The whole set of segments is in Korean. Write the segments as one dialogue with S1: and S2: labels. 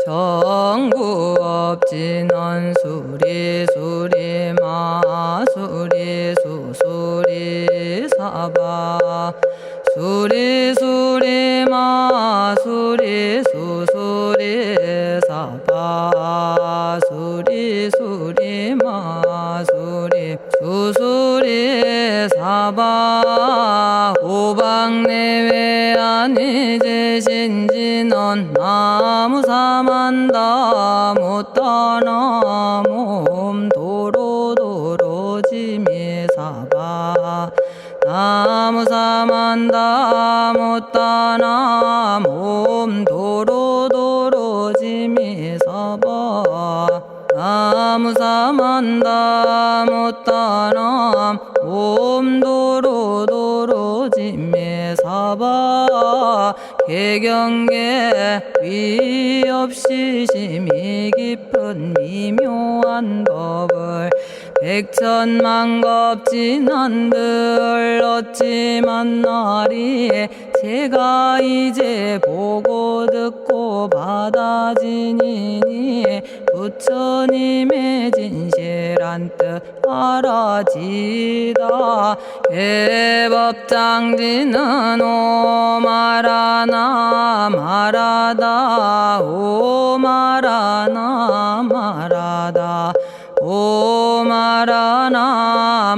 S1: 정구업진원 수리수리 마수리 수수리 사바 수리수리 마수리 수수리 사바 수리수리 마수리 수수리 사바 오방내외 아니제신진원 나무사만다 못다나 몸 도로도로지미사바 나무사만다 못다나 몸 도로도로지미사바 나무사만다 못다나 몸 도로도로지미사바 개경계 위 없이 심히 깊은 미묘한 법을 백천만겁진한들 어찌 만나리 제가 이제 보고 듣고 받아지니니 부처님의 진실한 뜻 알아지다 해법장지는 오마라나 마라다 오마라나 마라다 오마라나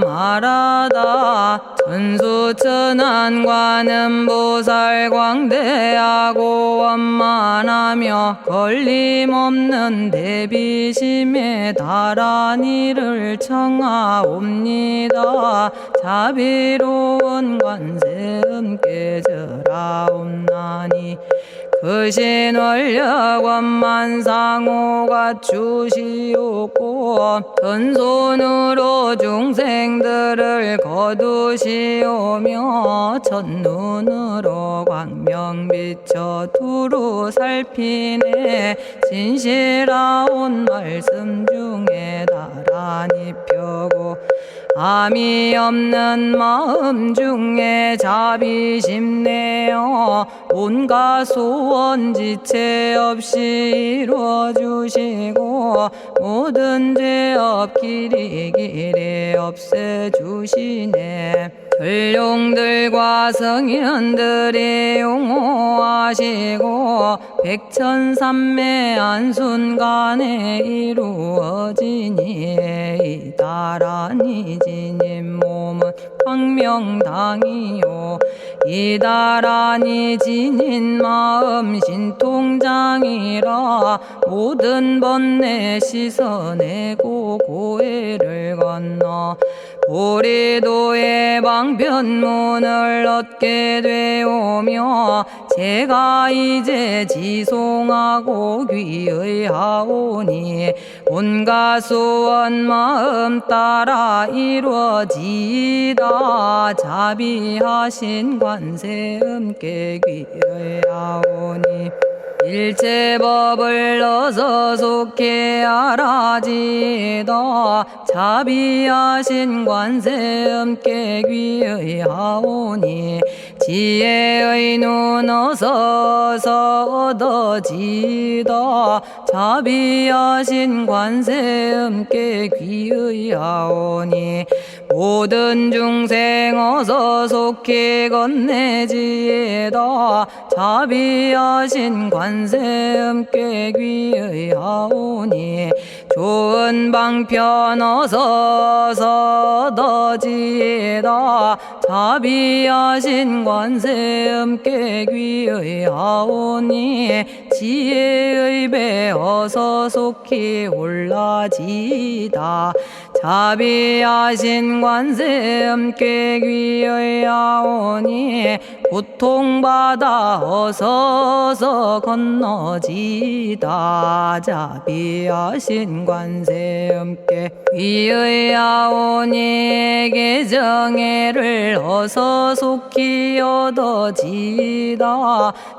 S1: 마라다 천수천안관음보살 광대하고 원만하며 걸림없는 대비심에 달한 이를 청하옵니다. 자비로운 관세음께 절하옵나니 그신원력 원만상호가 주시옵고 전손으로 중생들을 거두시오며 첫눈으로 광명비쳐 두루 살피네 진실하온 말씀 중에 나란히 펴고 암이 없는 마음 중에 자비심내어 온갖 소원 지체 없이 이루어주시고 모든 죄업 길이 없애주시네. 전룡들과 성현들이 용호하시고 백천삼매 한순간에 이루어지니 이다라니 지님 몸은 광명당이요 이다라니 지닌 마음 신통장이라 모든 번뇌 씻어내고 고해를 건너 보리도의 방편문을 얻게 되오며 제가 이제 지송하고 귀의하오니 온갖 소원 마음 따라 이루어지다 자비하신 관세음께 귀의하오니 일체법을 어서 속히 알아지다 자비하신 관세음께 귀의하오니 지혜의 눈 어서 얻어지다 자비하신 관세음께 귀의하오니 모든 중생 어서 속히 건네지다 자비하신 관세음께 귀의하오니 좋은 방편 어서 얻어지다 자비하신 관세음께 귀의하오니 지혜의 배 어서 속히 올라지다 자비하신 관세음께 귀의하오니 고통받아 어서 건너지다 자비하신 관세음께 귀의하오니 개정애를 어서 속히 얻어지다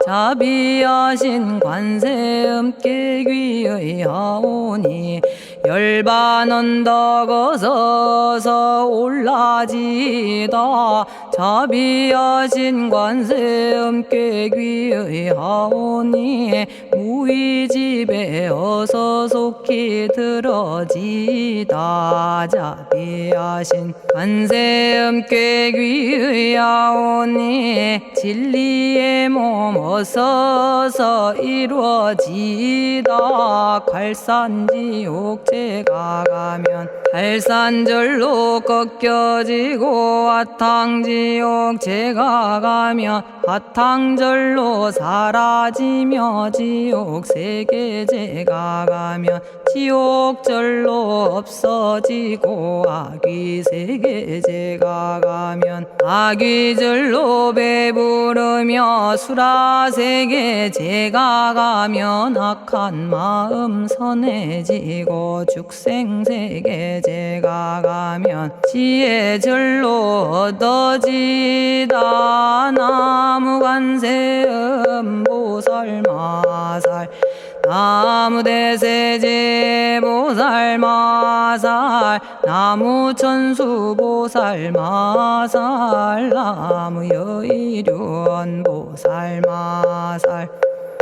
S1: 자비하신 관세음께 귀의하오니 열반 언덕 어서 올라지다 자비하신 관세음께 귀의하오니 우리 집에 어서 속히 들어지다. 자비하신 관세음께 귀의하오니 진리의 몸 어서서 이루어지다. 갈산지옥제가 가면 갈산절로 꺾여지고 화탕지옥제가 가면 화탕절로 사라지며 지옥세계제가 가면 지옥절로 없어지고 아귀세계제가 가면 아귀절로 배부르며 수라세계제가 가면 악한 마음 선해지고 죽생세계제가 가면 지혜절로 얻어지다. 나무관세음보살마살 나무대세제보살마살 나무천수보살마살 나무여의륜보살마살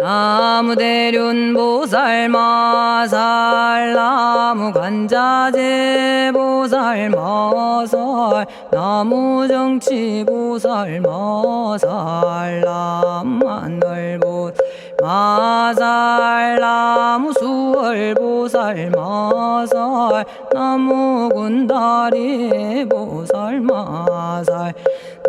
S1: 나무대륜보살마살 나무간자제보살마살 나무정치보살마살 나무하늘보살마살 나무수월보살마살 나무군다리보살마살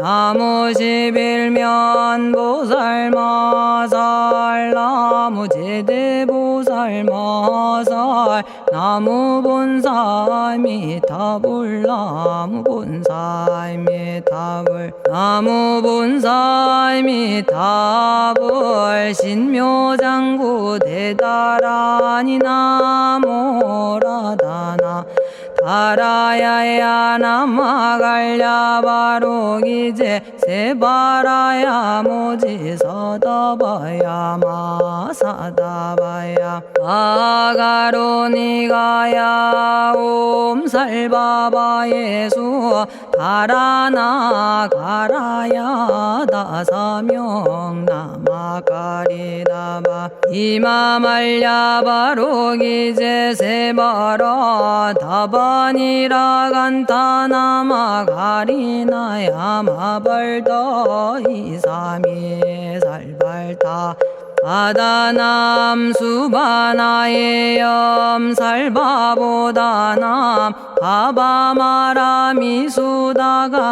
S1: 나무십일면보살마살 나무제대보살마살 나무본사미타불 나무본사미타불 나무본사미타불 신묘장구 대다라니 나모라다나 다라야야 나마갈야바로기제 세바라야 모지서다바야 마사다바야 아가로니가야 옴살바바예수 다라나 가라야 다사명 나마가리다바 이마말야바로기제 세바라 다바니라 간타나마 가리나야 마발더 이사미 살발타 바다남 수바나의 염살바보다남 바바마라미 수다감다냐타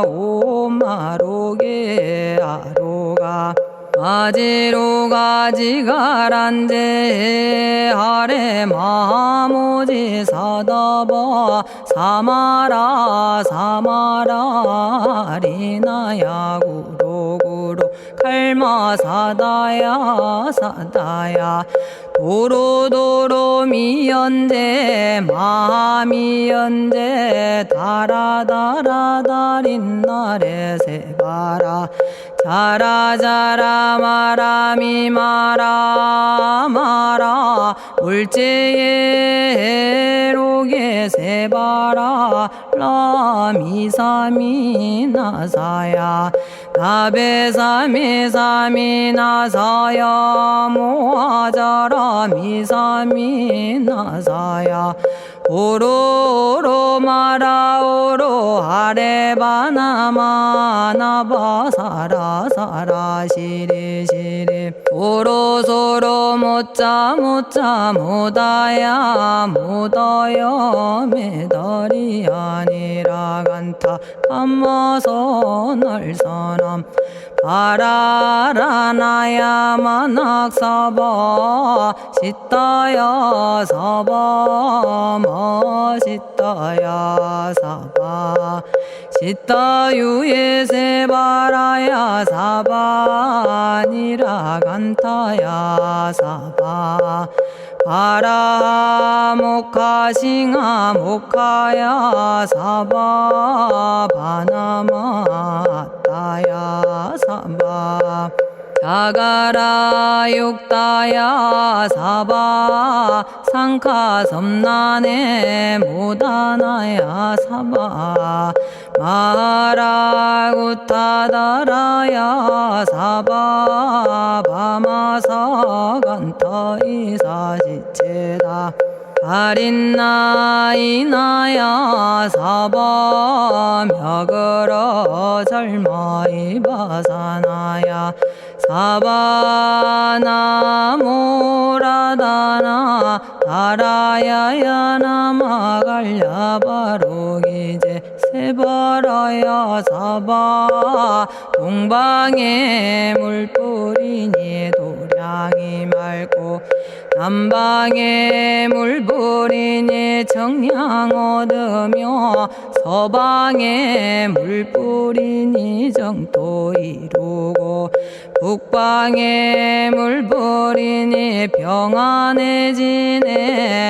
S1: 오마로게 아로가 아지로가지가란제 하레 마모지 사다바 사마라 사마라 리나야 구로구로 칼마 사다야 사다야 도로도로 미연제 마미연제 다라다라다린나레 세바라 자라자라 마라미 마라 마라 울제예 로게 세바라 라미사미 나사야 나베사미사미 나사야 모아자라 미사미 나사야 오로로 마라오로 아레바나마 나바사라 사라 시리 시리 오로소로 못자 못자 못다야 못다여 메달이 아니라 간타 감마서 날선함 바라라나야 만학사바 시타야 사바 마시타야 사바 시타유예 세바라야 사바니라 간타야 사바 바라 모카싱아 모카야 사바 바나마 따야 사바 자가라 육다야 사바 상카 섬난에 모다나야 사바 마라구타다라야 사바 바마사 간타이사 지체다 가린나이나야 사바 며그러 절마이 바사나야 사바나모라다나 다라야야 나마갈야바로기제 세바라야 사바 동방에 물뿌리니 도량이 맑고 남방에 물뿌리니 정량 얻으며 서방에 물뿌리니 정토 이루고 북방에 물뿌리니 평안해지네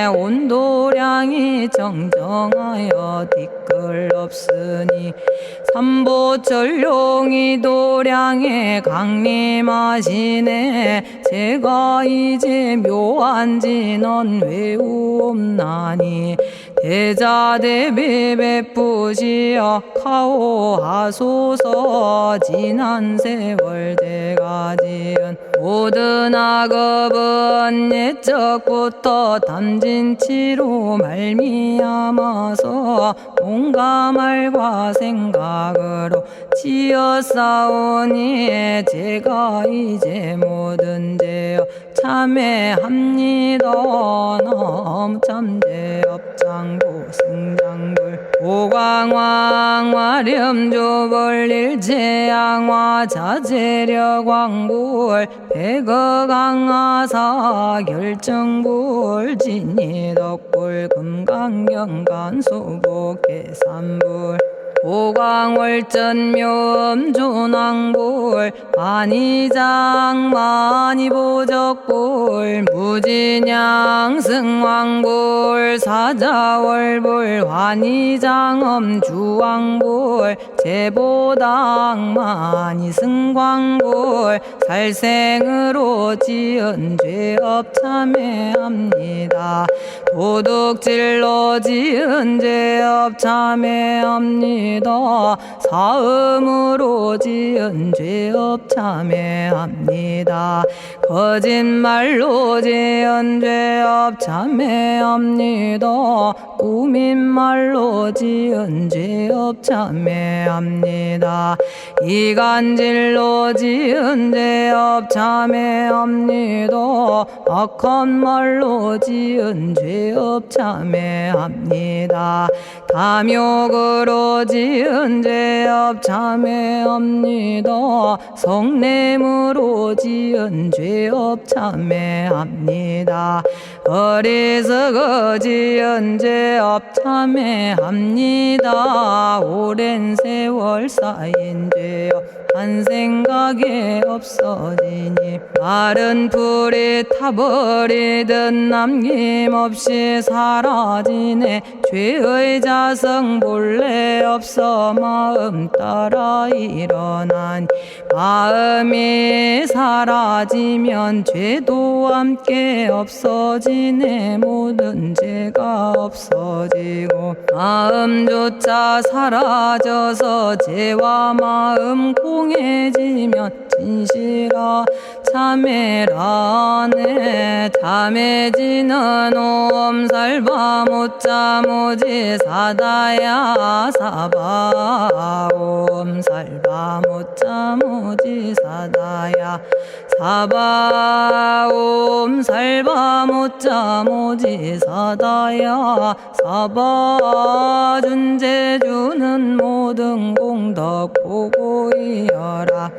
S1: 온도량이 정정하여 뒤끌 없으니 삼보철룡이 도량에 강림하시네 제가 이제 묘한지 넌 외우옵나니 대자대비 베푸시어 카오하소서 지난 세월 제가 지은 모든 악업은 옛적부터 담진치로 말미암아서 온갖 말과 생각으로 지었사오니 제가 이제 모든 죄업 참회합니다. 넘참죄업장고 승장불 오광왕 화렴조벌 일체양화 자재력왕불 백어강하사 결정불 진이덕불 금강경간소복계산불 오광월전묘음존왕불 만이장 만이보적불 무진양승왕불 사자월불 환희장엄주왕불 제보당 만이승광불 살생으로 지은 죄업 참회합니다. 도둑질로 지은 죄업 참회합니다. 사음으로 지은 죄업 참회합니다. 거짓말로 지은 죄업 참회합니다. 꾸민말로 지은 죄업 참회합니다. 이간질로 지은 죄업 참회합니다. 악한 말로 지은 죄업 참회합니다. 탐욕으로 지은 죄업 참회합니다. 성냄으로 지은 죄업 참회합니다. 어리석어 지은 죄업 참회합니다. 오랜 세월 쌓인 죄업 한 생각에 없어지니 마른 풀이 타버리듯 남김없이 사라지네. 죄의 자성 본래 없어 마음 따라 일어나니 마음이 사라지면 죄도 함께 없어지네. 모든 죄가 없어지고 마음조차 사라져서 죄와 마음 공해지면 진실아 참회라네. 참해지는 옴살바 못자 모지 사다야 사바 옴살바 못자 모지 사다야 사바 옴살바 못자 모지 사다야 사바 준재주는 모든 공덕 보고이여라.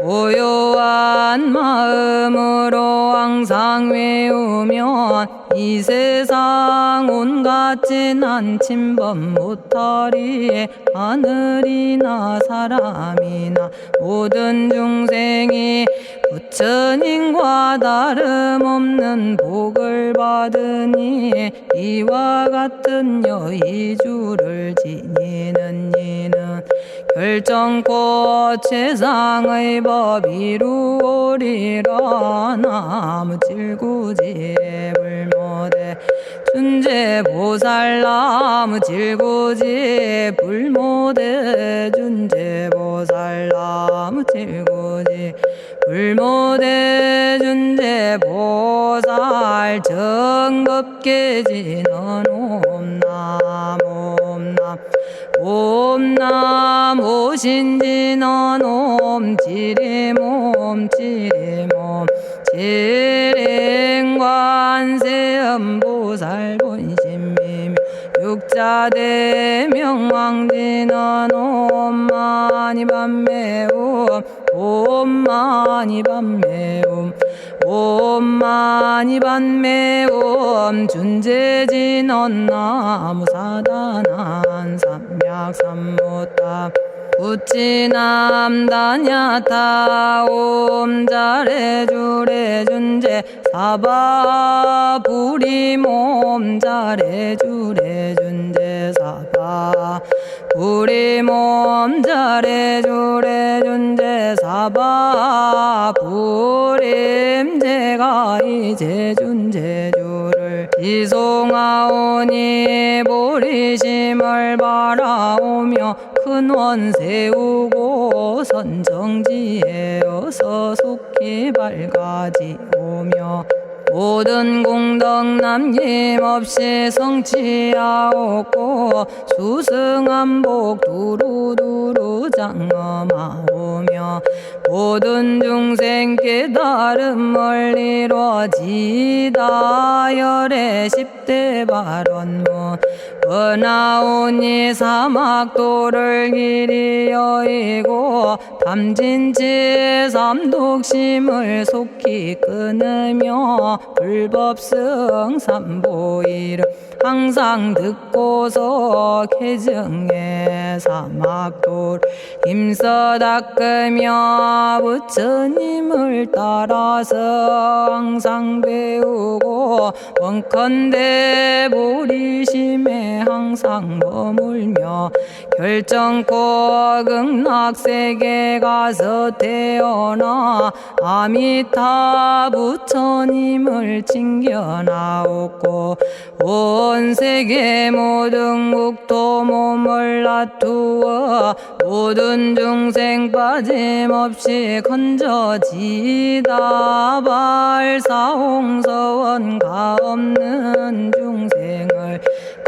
S1: 고요한 마음으로 항상 외우면 이 세상 온갖 진한 침범 못하리. 하늘이나 사람이나 모든 중생이 부처님과 다름없는 복을 받으니 이와 같은 여의주를 지니는 이는 결정코 최상의 법 이루오리라. 나무질구지 불모대 준재보살. 나무질구지 불모대 준재보살. 나무질구지 불모대 준재보살. 정법계지는 옴남 옴남 옴남 오신지는 옴지리몸 지리몸 지행관세음보살 본심미묘 육자대명왕지는 옴마니밤매옴 옴마니밤매옴 옴마니밤매옴 준재진언 나무사단한 삼약삼무타 우치남다냐타 옴자레주레 준재 사바부리몸 자레주레 준재 사바 부리몸 자레주레 준재 사바 부림. 제가 이제 준재주를 지송하오니 보리심을 바라오며 큰 원 세우고 선정지에 어서 속히 밝아지오며 모든 공덕 남김없이 성취하옵고 수승한복 두루두루 장엄하오며 모든 중생 깨달음을 이루어지다. 열의 10대 발언문 원하오니 사막도를 길이 여의고 탐진치 삼독심을 속히 끊으며 불법승 삼보이를 항상 듣고서 개정해 사막도를 힘써 닦으며 부처님을 따라서 항상 배우고 원컨대 보리심에 항상 머물며 결정코 극락세계 가서 태어나 아미타 부처님을 챙겨나오고 온 세계 모든 국토 몸을 놔두어 모든 중생 빠짐없이 건져지다. 발사홍서원가 없는 중생을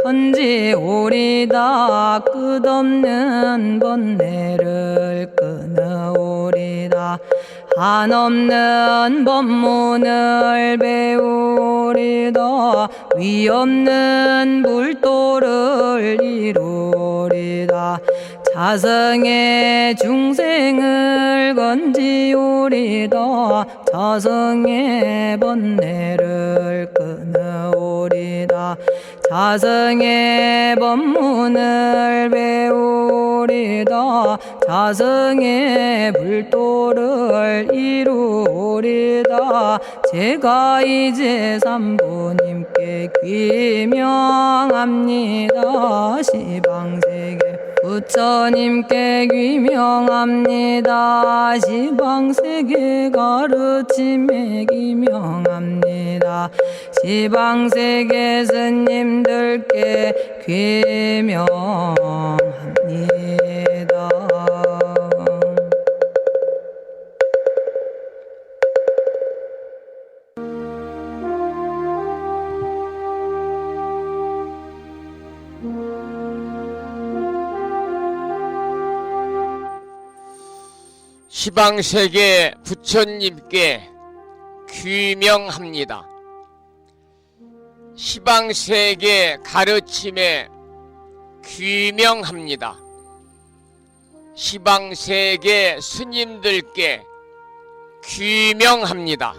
S1: 건지오리다. 끝없는 번뇌를 끊어오리다. 한없는 법문을 배우리다. 위없는 불도를 이루리다. 자성의 중생을 건지오리다. 자성의 번뇌를 끊어오리다. 자성의 법문을 배우리다. 자성의 불도를 이루리다. 제가 이제 삼부님께 귀명합니다. 시방세계 부처님께 귀명합니다. 시방세계 가르침에 귀명합니다. 시방세계 스님들께 귀명합니다.
S2: 시방세계 부처님께 귀명합니다. 시방세계 가르침에 귀명합니다. 시방세계 스님들께 귀명합니다.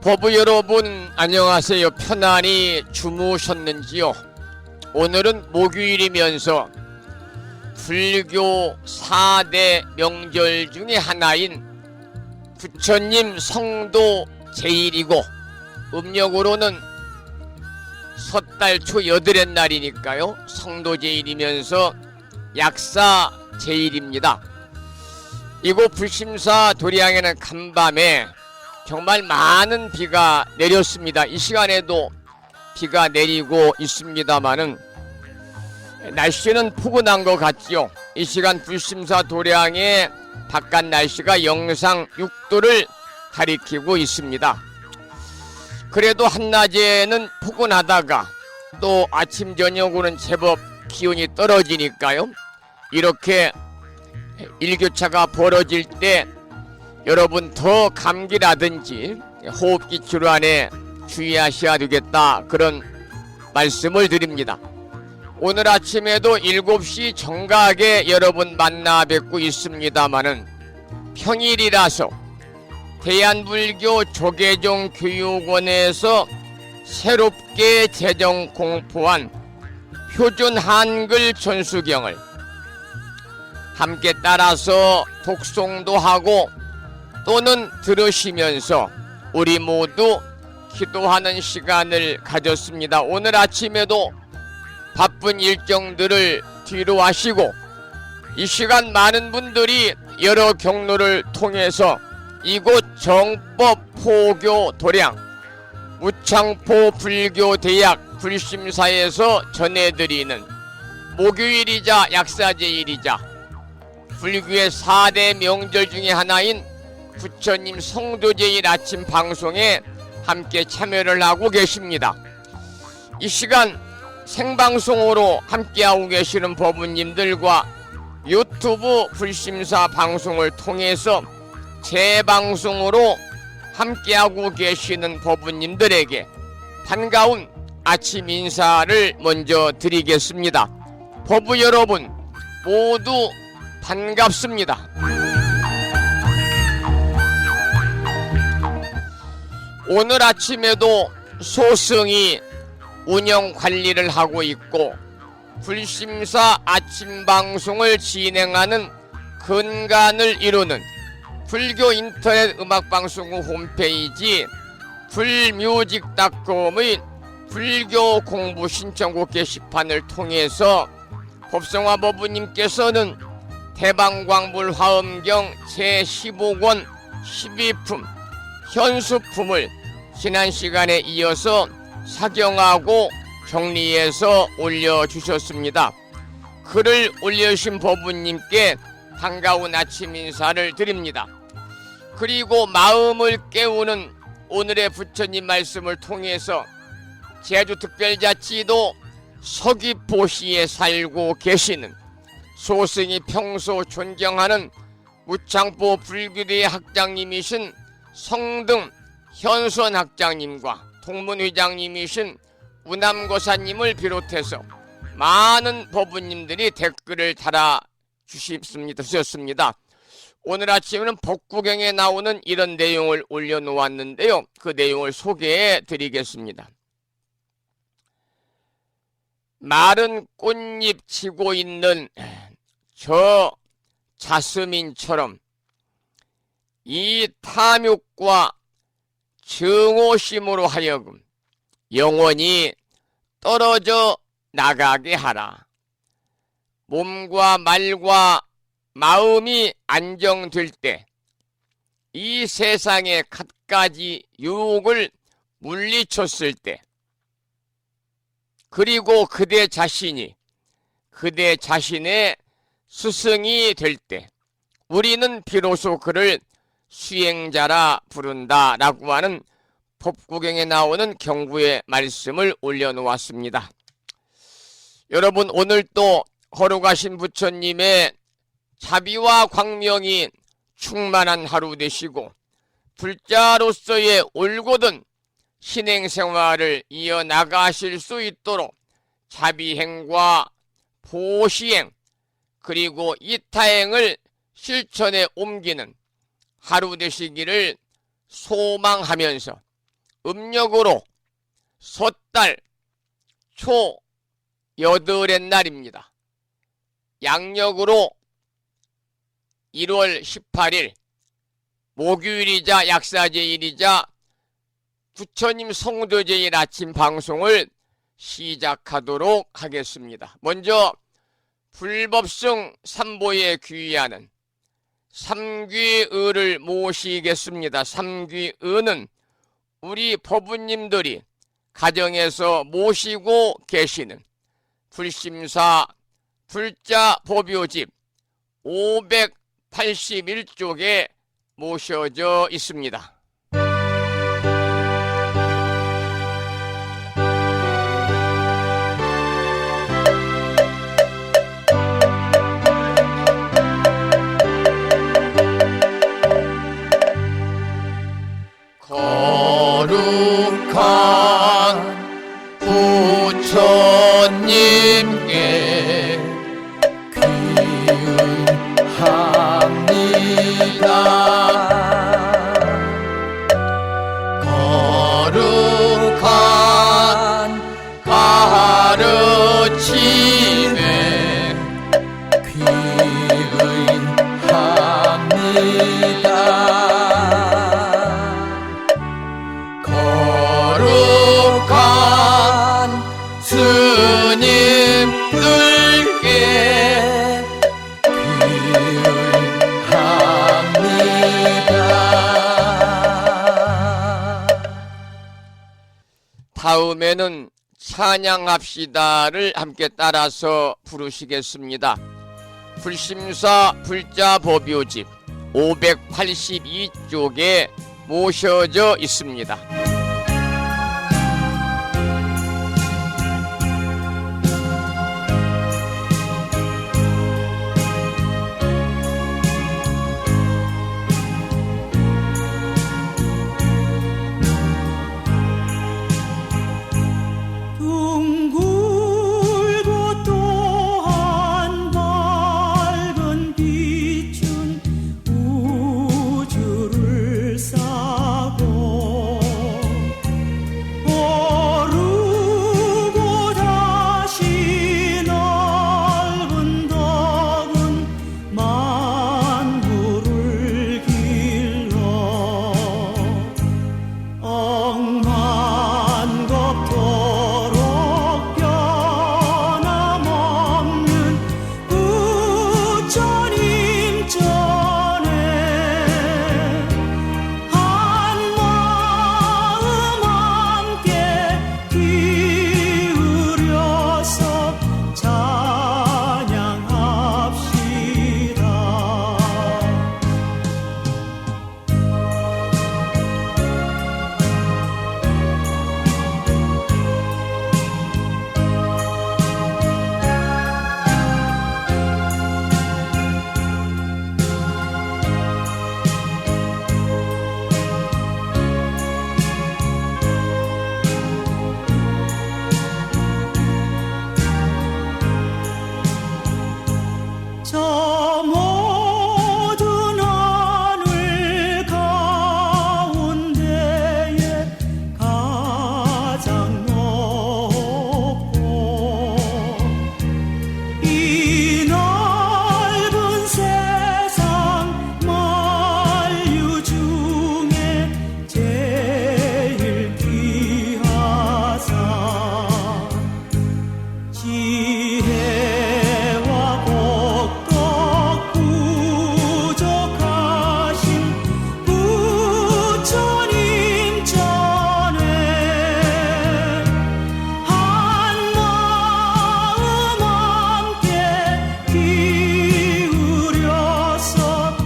S2: 법부 여러분 안녕하세요. 편안히 주무셨는지요? 오늘은 목요일이면서 불교 4대 명절 중에 하나인 부처님 성도 제일이고 음력으로는 섣달 초 8의 날이니까요. 성도 제일이면서 약사 제일입니다. 이곳 불심사 도량에는 간밤에 정말 많은 비가 내렸습니다. 이 시간에도 비가 내리고 있습니다만은 날씨는 포근한 것 같지요. 이 시간 불심사 도량의 바깥 날씨가 영상 6도를 가리키고 있습니다. 그래도 한낮에는 포근하다가 또 아침 저녁으로는 제법 기온이 떨어지니까요. 이렇게 일교차가 벌어질 때 여러분 더 감기라든지 호흡기 질환에 주의하셔야 되겠다, 그런 말씀을 드립니다. 오늘 아침에도 7시 정각에 여러분 만나 뵙고 있습니다마는 평일이라서 대한불교 조계종 교육원에서 새롭게 제정 공포한 표준 한글 전수경을 함께 따라서 독송도 하고 또는 들으시면서 우리 모두 기도하는 시간을 가졌습니다. 오늘 아침에도 바쁜 일정들을 뒤로 하시고 이 시간 많은 분들이 여러 경로를 통해서 이곳 정법포교 도량 무창포 불교대학 불심사에서 전해드리는 목요일이자 약사제일이자 불교의 4대 명절 중에 하나인 부처님 성도제일 아침 방송에 함께 참여를 하고 계십니다. 이 시간 생방송으로 함께하고 계시는 법부님들과 유튜브 불심사 방송을 통해서 재방송으로 함께하고 계시는 법부님들에게 반가운 아침 인사를 먼저 드리겠습니다. 법부 여러분 모두 반갑습니다. 오늘 아침에도 소승이 운영 관리를 하고 있고 불심사 아침 방송을 진행하는 근간을 이루는 불교 인터넷 음악방송 홈페이지 불뮤직닷컴의 불교 공부 신청곡 게시판을 통해서 법성화 법부님께서는 대방광불 화엄경 제15권 12품 현수품을 지난 시간에 이어서 사경하고 정리해서 올려주셨습니다. 글을 올려주신 법부님께 반가운 아침 인사를 드립니다. 그리고 마음을 깨우는 오늘의 부처님 말씀을 통해서 제주특별자치도 서귀포시에 살고 계시는 소승이 평소 존경하는 무창포 불교대 학장님이신 성등 현선 학장님과 동문회장님이신 우남고사님을 비롯해서 많은 법부님들이 댓글을 달아주셨습니다. 오늘 아침에는 법구경에 나오는 이런 내용을 올려놓았는데요. 그 내용을 소개해 드리겠습니다. 마른 꽃잎 지고 있는 저 자스민처럼 이 탐욕과 증오심으로 하여금 영원히 떨어져 나가게 하라. 몸과 말과 마음이 안정될 때 이 세상의 갖가지 유혹을 물리쳤을 때 그리고 그대 자신이 그대 자신의 스승이 될 때 우리는 비로소 그를 수행자라 부른다 라고 하는 법구경에 나오는 경구의 말씀을 올려놓았습니다. 여러분 오늘 또 거룩하신 부처님의 자비와 광명이 충만한 하루 되시고 불자로서의 올곧은 신행생활을 이어나가실 수 있도록 자비행과 보시행 그리고 이타행을 실천에 옮기는 하루 되시기를 소망하면서 음력으로 섣달 초 8의 날입니다. 양력으로 1월 18일 목요일이자 약사제일이자 부처님 성도제일 아침 방송을 시작하도록 하겠습니다. 먼저 불법승 삼보에 귀의하는 삼귀의를 모시겠습니다. 삼귀의는 우리 법부님들이 가정에서 모시고 계시는 불심사 불자 법요집 581쪽에 모셔져 있습니다. 거룩한 부처님께 귀의합니다. 거룩한 가르침에 귀의합니다. 거룩한 스님들께 귀의합니다. 다음에는 찬양합시다를 함께 따라서 부르시겠습니다. 불심사 불자법요집 582쪽에 모셔져 있습니다.
S3: 둥글고 또한 밝은 빛은 우주를 싸고 오르고 다시 넓은 덕은 만물을 길러 억만겁도록 변함없는 부처님 전에 한마음 함께 기울여서 찬양합시다. 저 모든 하늘 가운데에 가장 높고 이 넓은 세상 만유 중에 제일 귀하사 지혜와 복덕 부족하신 부처님 전에 한마음 함께 기울여서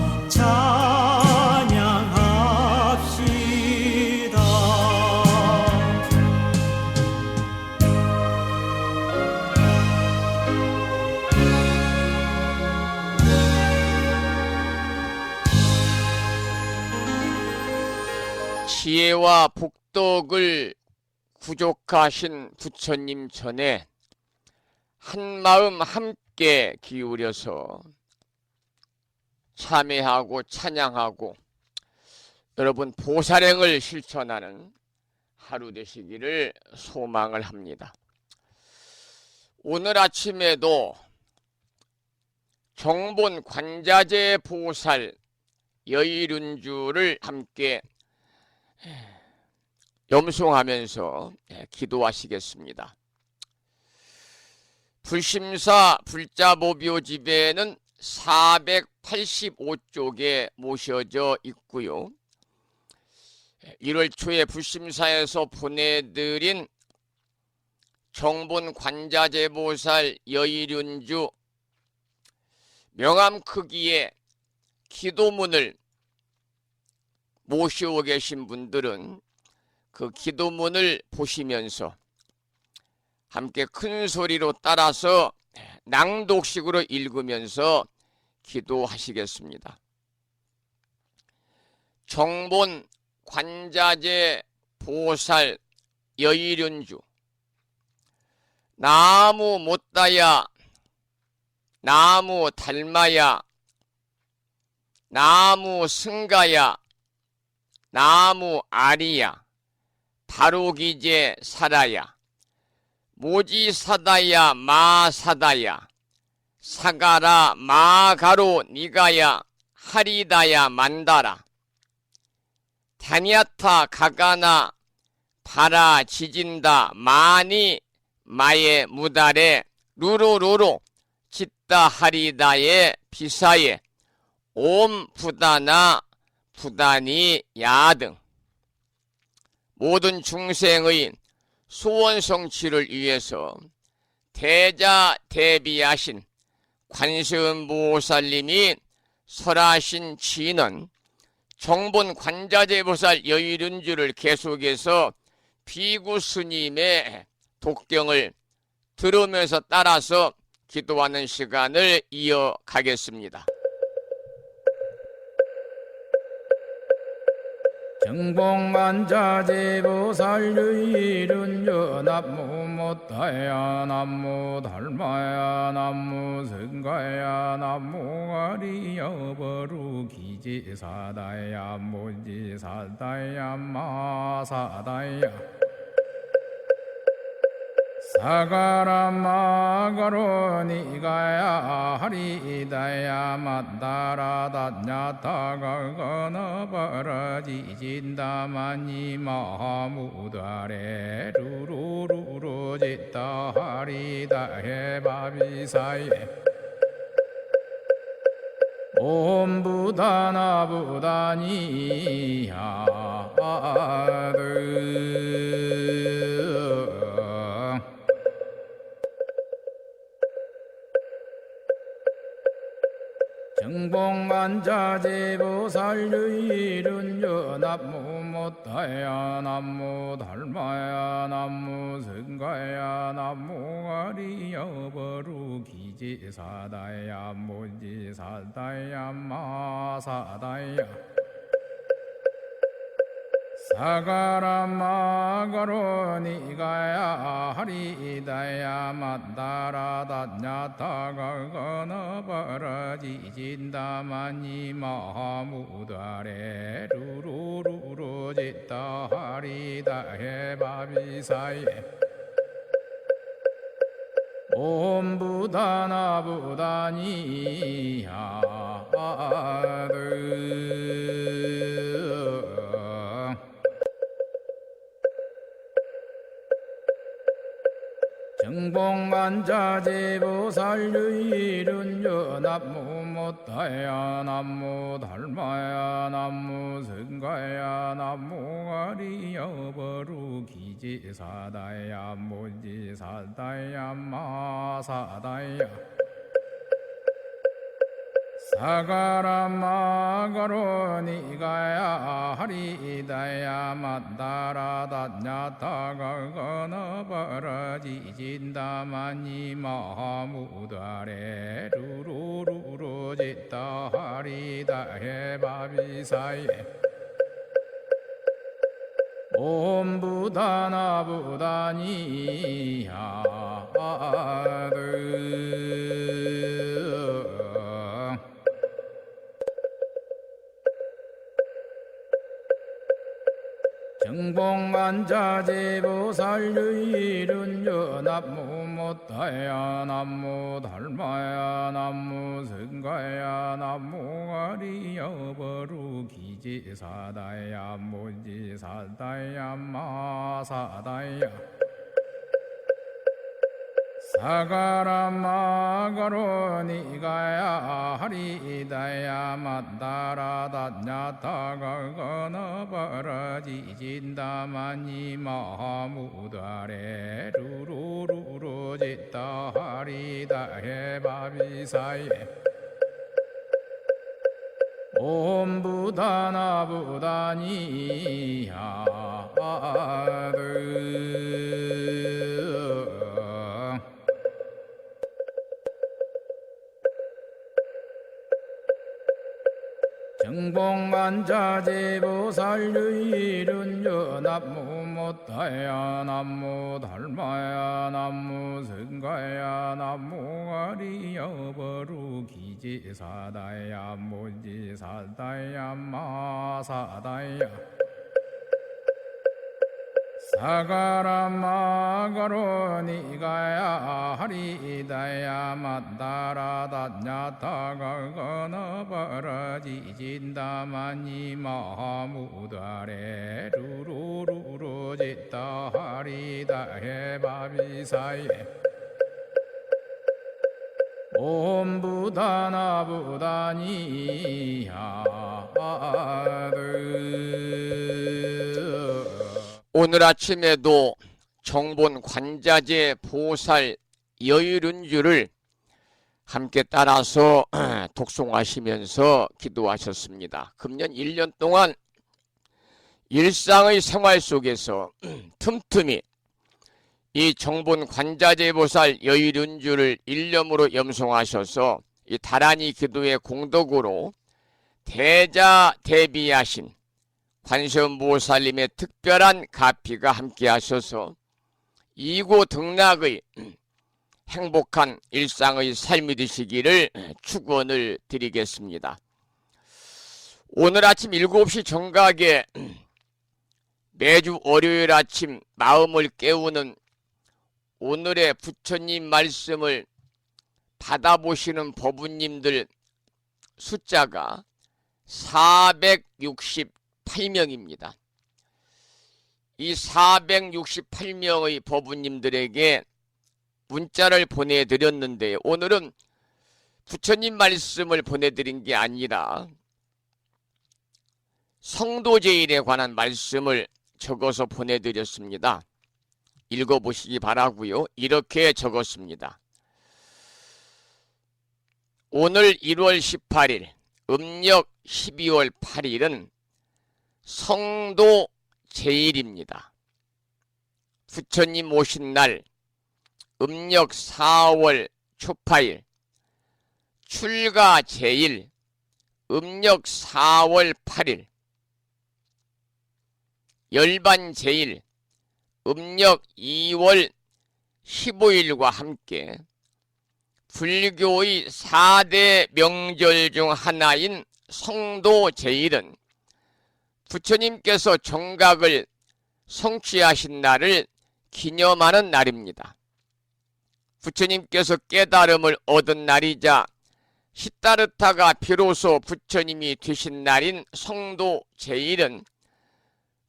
S3: 찬양합시다.
S2: 지혜와 복덕을 부족하신 부처님 전에 한마음 함께 기울여서 참회하고 찬양하고 여러분 보살행을 실천하는 하루 되시기를 소망을 합니다. 오늘 아침에도 정본 관자재 보살 여의륜주를 함께 염송하면서 기도하시겠습니다. 불심사 불자보묘집에는 485쪽에 모셔져 있고요. 1월 초에 불심사에서 보내드린 정본 관자재보살 여의륜주 명암 크기의 기도문을 모시고 계신 분들은 그 기도문을 보시면서 함께 큰 소리로 따라서 낭독식으로 읽으면서 기도하시겠습니다. 정본 관자재 보살 여의륜주 나무 못다야 나무 닮아야 나무 승가야 나무 아리야 바로기제 살아야 모지사다야 마사다야 사가라 마가로 니가야 하리다야 만다라 다니아타 가가나 바라 지진다 마니 마에 무달에 루루루루 짓다 하리다에 비사에 옴 부다나 부다니 야등 모든 중생의 소원 성취를 위해서 대자대비하신 관세음보살님이 설하신 지는 정본 관자재보살 여의륜주를 계속해서 비구 스님의 독경을 들으면서 따라서 기도하는 시간을 이어가겠습니다.
S4: 정봉만자재보살 여의륜주 남무 못다야 남무 달마야 남무 승가야 남무 아리여 버루기지사다야 모지사다야 마사다야 사가라 마가로 니가야 하리다야 만다라 다냐타가 거너버러지진다 만이 마무다래 루루루루 짓다 하리다 해바비사예 옴부다나 부다니야 정봉만자재보살 여의륜주 남무 못다야 남무 달마야 남무 승가야 남무 아리여 버루기지사다야 모지사다야 마사다야 사가라 마가로 니가야 하리다야 만다라 다냐타가 거너버러지진다 만이 마무다래 루루루루 짓다 하리다 해바비사예 옴부다나 부다니야 정봉만자재보살 여의륜주 남무 못다야 남무 달마야 남무 승가야 남무 아리여 버루기지사다야 모지사다야 마사다야 사가라 마가로 니가야 하리다야 만다라 다냐타가 거너버러지진다 만이 마무다래 루루루루 짓다 하리다 해바비사예 옴부다나 부다니야 정봉간자제보살유일은여 남무 못다야 남무 달마야 남무 성가야 남무 가리여 버루기지사다야 무지사다야 마사다야 사가라마가로니가야 하리다야 만다라다냐타가거너버라지진다마니 마무다레 루루루루지다 하리다 해바비사예 옴부다나부다니야드 정봉간자제보살유일은여 남무 못다야 남무 달마야 남무 성가야 남무 가리여 버루기지사다야 무지사다야 마사다야 사가라마가로니가야 하리다야 만다라다냐타가거너버라지진다마니 마무다레 루루루루지다 하리다 해바비사예 옴부다나부다니야드
S2: 오늘 아침에도 정본 관자재 보살 여율은주를 함께 따라서 독송하시면서 기도하셨습니다. 금년 1년 동안 일상의 생활 속에서 틈틈이 이 정본 관자재 보살 여율은주를 일념으로 염송하셔서 이 다란이 기도의 공덕으로 대자대비하신 관세음보살님의 특별한 가피가 함께 하셔서 이고 등락의 행복한 일상의 삶이 되시기를 축원을 드리겠습니다. 오늘 아침 7시 정각에 매주 월요일 아침 마음을 깨우는 오늘의 부처님 말씀을 받아보시는 법우님들 숫자가 468명입니다. 이 468명의 법우님들에게 문자를 보내드렸는데 오늘은 부처님 말씀을 보내드린 게 아니라 성도제일에 관한 말씀을 적어서 보내드렸습니다. 읽어보시기 바라고요. 이렇게 적었습니다. 오늘 1월 18일 음력 12월 8일은 성도제일입니다. 부처님 오신 날 음력 4월 초파일 출가제일 음력 4월 8일 열반제일 음력 2월 15일과 함께 불교의 4대 명절 중 하나인 성도제일은 부처님께서 정각을 성취하신 날을 기념하는 날입니다. 부처님께서 깨달음을 얻은 날이자 시다르타가 비로소 부처님이 되신 날인 성도제일은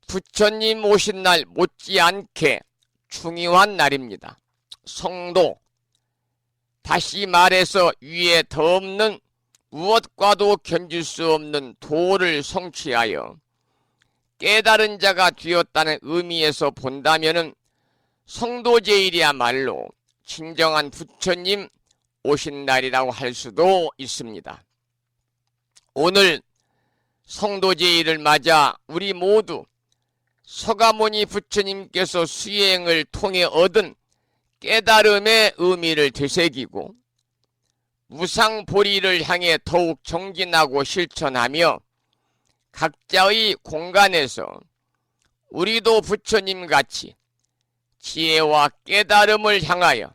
S2: 부처님 오신 날 못지않게 중요한 날입니다. 성도, 다시 말해서 위에 더 없는 무엇과도 견줄 수 없는 도를 성취하여 깨달은 자가 되었다는 의미에서 본다면은 성도제일이야말로 진정한 부처님 오신 날이라고 할 수도 있습니다. 오늘 성도제일을 맞아 우리 모두 서가모니 부처님께서 수행을 통해 얻은 깨달음의 의미를 되새기고 무상보리를 향해 더욱 정진하고 실천하며 각자의 공간에서 우리도 부처님같이 지혜와 깨달음을 향하여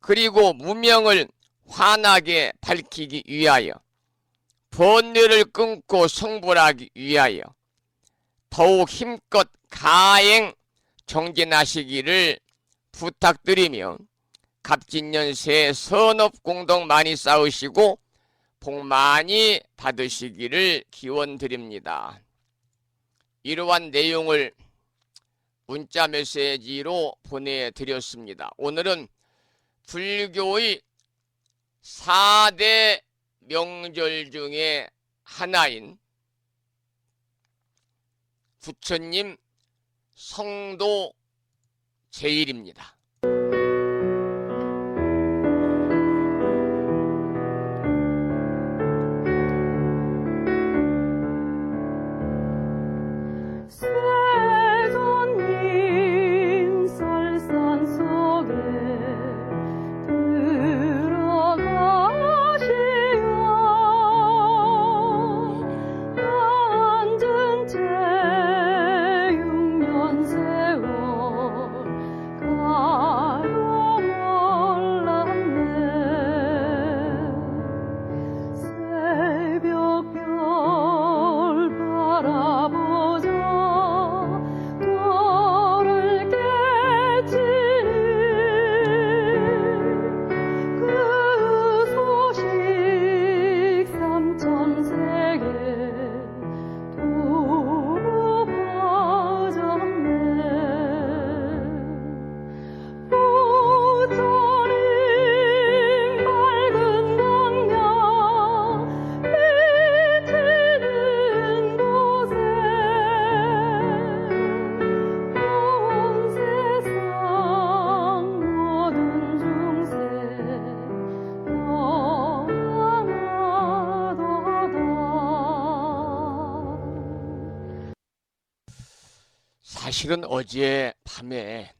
S2: 그리고 무명을 환하게 밝히기 위하여 번뇌를 끊고 성불하기 위하여 더욱 힘껏 가행 정진하시기를 부탁드리며 갑진년 새해 선업공덕 많이 쌓으시고 복 많이 받으시기를 기원드립니다. 이러한 내용을 문자 메시지로 보내드렸습니다. 오늘은 불교의 4대 명절 중에 하나인 부처님 성도 제일입니다.
S3: 세존님 설산 속에 들어가시어 앉은 채 6년 세월 가로 몰랐네. 새벽별 바라보자 돌을 깨치니 그 소식 삼천세계 두루 퍼졌네. 부처님 밝은 광야 비치는 곳에 온 세상 모든 중생 영원하도다.
S2: 사실은 어제 밤에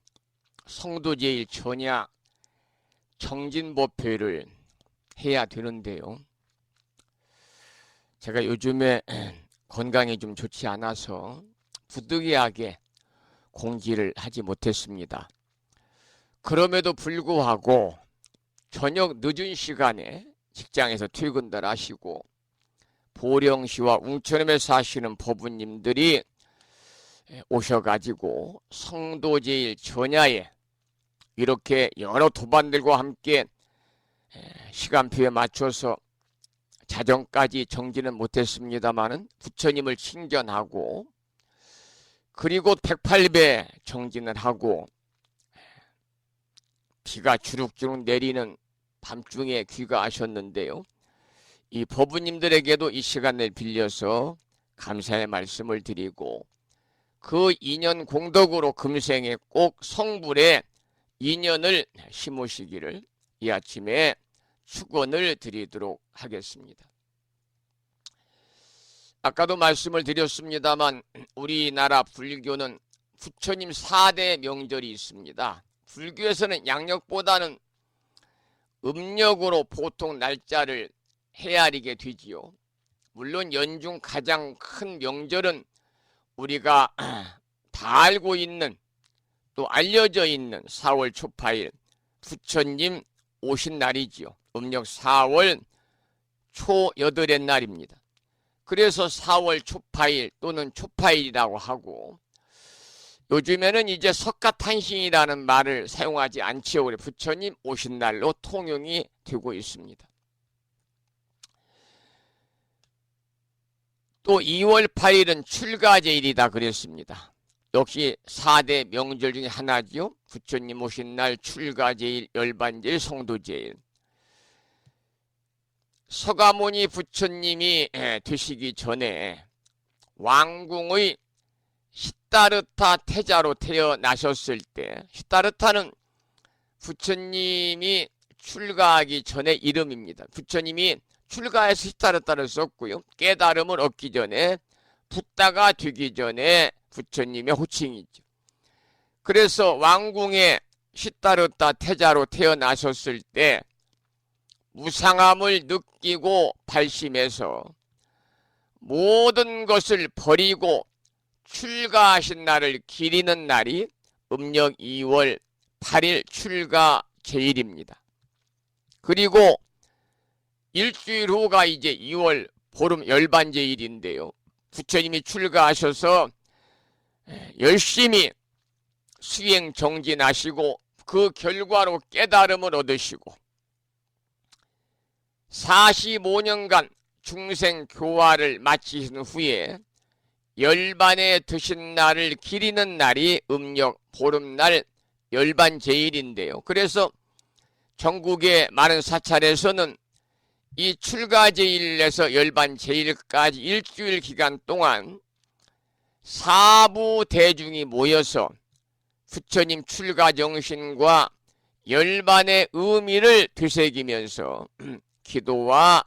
S2: 성도제일 전야 정진법회를 해야 되는데요. 제가 요즘에 건강이 좀 좋지 않아서 부득이하게 공지를 하지 못했습니다. 그럼에도 불구하고 저녁 늦은 시간에 직장에서 퇴근들 하시고 보령시와 웅천읍에 사시는 법부님들이 오셔가지고 성도제일 전야에 이렇게 여러 도반들과 함께 시간표에 맞춰서 자정까지 정지는 못했습니다마는 부처님을 칭견하고 그리고 108배 정진을 하고 비가 주룩주룩 내리는 밤중에 귀가하셨는데요. 이 법부님들에게도 이 시간을 빌려서 감사의 말씀을 드리고 그 인연 공덕으로 금생에 꼭 성불에 인연을 심으시기를 이 아침에 축원을 드리도록 하겠습니다. 아까도 말씀을 드렸습니다만 우리나라 불교는 부처님 4대 명절이 있습니다. 불교에서는 양력보다는 음력으로 보통 날짜를 헤아리게 되지요. 물론 연중 가장 큰 명절은 우리가 다 알고 있는 또 알려져 있는 4월 초파일 부처님 오신 날이지요. 음력 4월 초 8의 날입니다. 그래서 4월 초파일 또는 초파일이라고 하고 요즘에는 이제 석가탄신이라는 말을 사용하지 않지요. 우리 부처님 오신 날로 통용이 되고 있습니다. 또 2월 8일은 출가제일이다 그랬습니다. 역시 4대 명절 중에 하나지요. 부처님 오신 날 출가제일, 열반제일, 성도제일. 서가모니 부처님이 되시기 전에 왕궁의 시다르타 태자로 태어나셨을 때, 시다르타는 부처님이 출가하기 전의 이름입니다. 부처님이 출가해서 시다르타를 썼고요. 깨달음을 얻기 전에 붓다가 되기 전에 부처님의 호칭이죠. 그래서 왕궁의 시다르타 태자로 태어나셨을 때 무상함을 느끼고 발심해서 모든 것을 버리고 출가하신 날을 기리는 날이 음력 2월 8일 출가 제일입니다. 그리고 일주일 후가 이제 2월 보름 열반제일인데요. 부처님이 출가하셔서 열심히 수행 정진하시고 그 결과로 깨달음을 얻으시고 45년간 중생 교화를 마치신 후에 열반에 드신 날을 기리는 날이 음력 보름날 열반제일인데요. 그래서 전국의 많은 사찰에서는 이 출가제일에서 열반제일까지 일주일 기간 동안 사부 대중이 모여서 부처님 출가정신과 열반의 의미를 되새기면서 기도와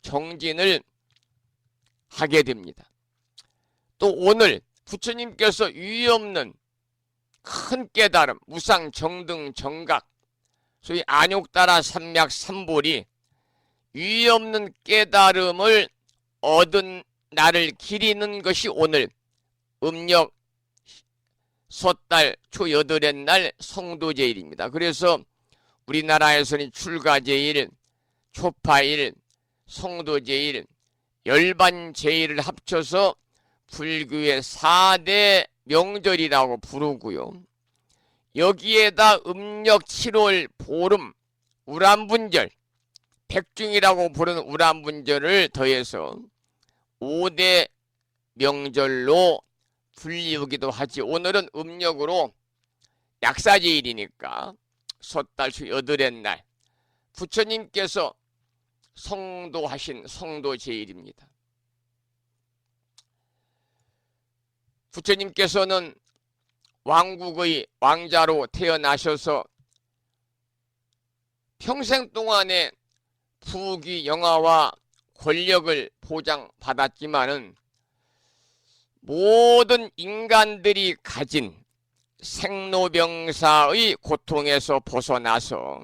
S2: 정진을 하게 됩니다. 또 오늘 부처님께서 유의없는 큰 깨달음, 무상, 정등, 정각, 소위 안욕따라 삼맥 삼볼이 유의없는 깨달음을 얻은 날을 기리는 것이 오늘 음력 섣달 초 여덟의 날 성도제일입니다. 그래서 우리나라에서는 출가제일, 초파일, 성도제일, 열반제일을 합쳐서 불교의 4대 명절이라고 부르고요. 여기에다 음력 7월 보름, 우람분절, 백중이라고 부르는 우람분절을 더해서 5대 명절로 불리우기도 하지. 오늘은 음력으로 약사제일이니까 섣달 초 여덟의 날 부처님께서 성도하신 성도제일입니다. 부처님께서는 왕국의 왕자로 태어나셔서 평생 동안에 부귀 영화와 권력을 보장받았지만은 모든 인간들이 가진 생로병사의 고통에서 벗어나서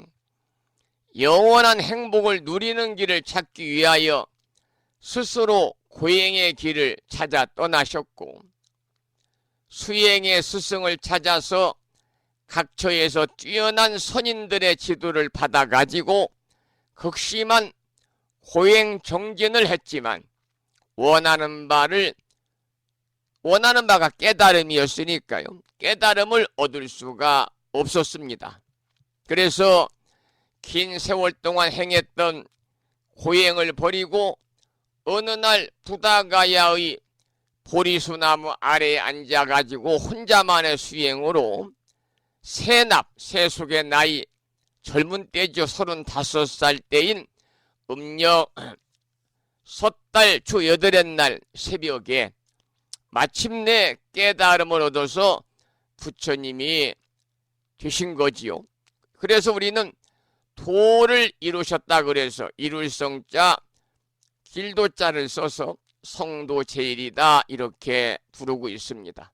S2: 영원한 행복을 누리는 길을 찾기 위하여 스스로 고행의 길을 찾아 떠나셨고 수행의 스승을 찾아서 각처에서 뛰어난 선인들의 지도를 받아가지고 극심한 고행 정진을 했지만 원하는 바가 깨달음이었으니까요. 깨달음을 얻을 수가 없었습니다. 그래서 긴 세월 동안 행했던 고행을 버리고 어느 날 부다가야의 보리수나무 아래에 앉아가지고 혼자만의 수행으로 세속의 나이 젊은 때죠. 35살 때인 음력 섣달 초 여덟의 날 새벽에 마침내 깨달음을 얻어서 부처님이 되신 거지요. 그래서 우리는 도를 이루셨다 그래서 이룰성자 길도자를 써서 성도제일이다 이렇게 부르고 있습니다.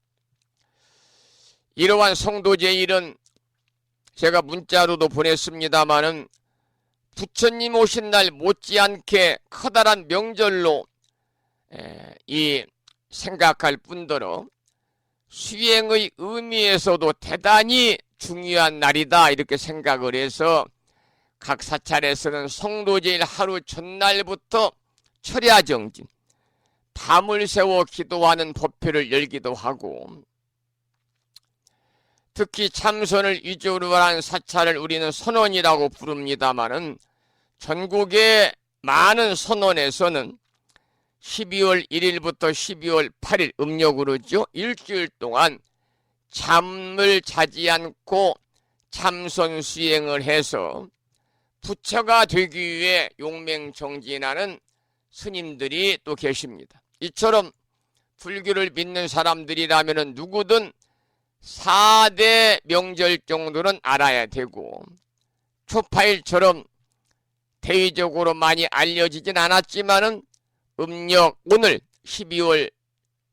S2: 이러한 성도제일은 제가 문자로도 보냈습니다마는 부처님 오신 날 못지않게 커다란 명절로 이 생각할 뿐더러 수행의 의미에서도 대단히 중요한 날이다 이렇게 생각을 해서 각 사찰에서는 성도제일 하루 전날부터 철야정진, 밤을 새워 기도하는 법회를 열기도 하고 특히 참선을 위주로 한 사찰을 우리는 선원이라고 부릅니다마는 전국의 많은 선원에서는 12월 1일부터 12월 8일 음력으로죠. 일주일 동안 잠을 자지 않고 참선 수행을 해서 부처가 되기 위해 용맹정진하는 스님들이 또 계십니다. 이처럼 불교를 믿는 사람들이라면 누구든 4대 명절 정도는 알아야 되고 초파일처럼 대의적으로 많이 알려지진 않았지만은 음력 오늘 12월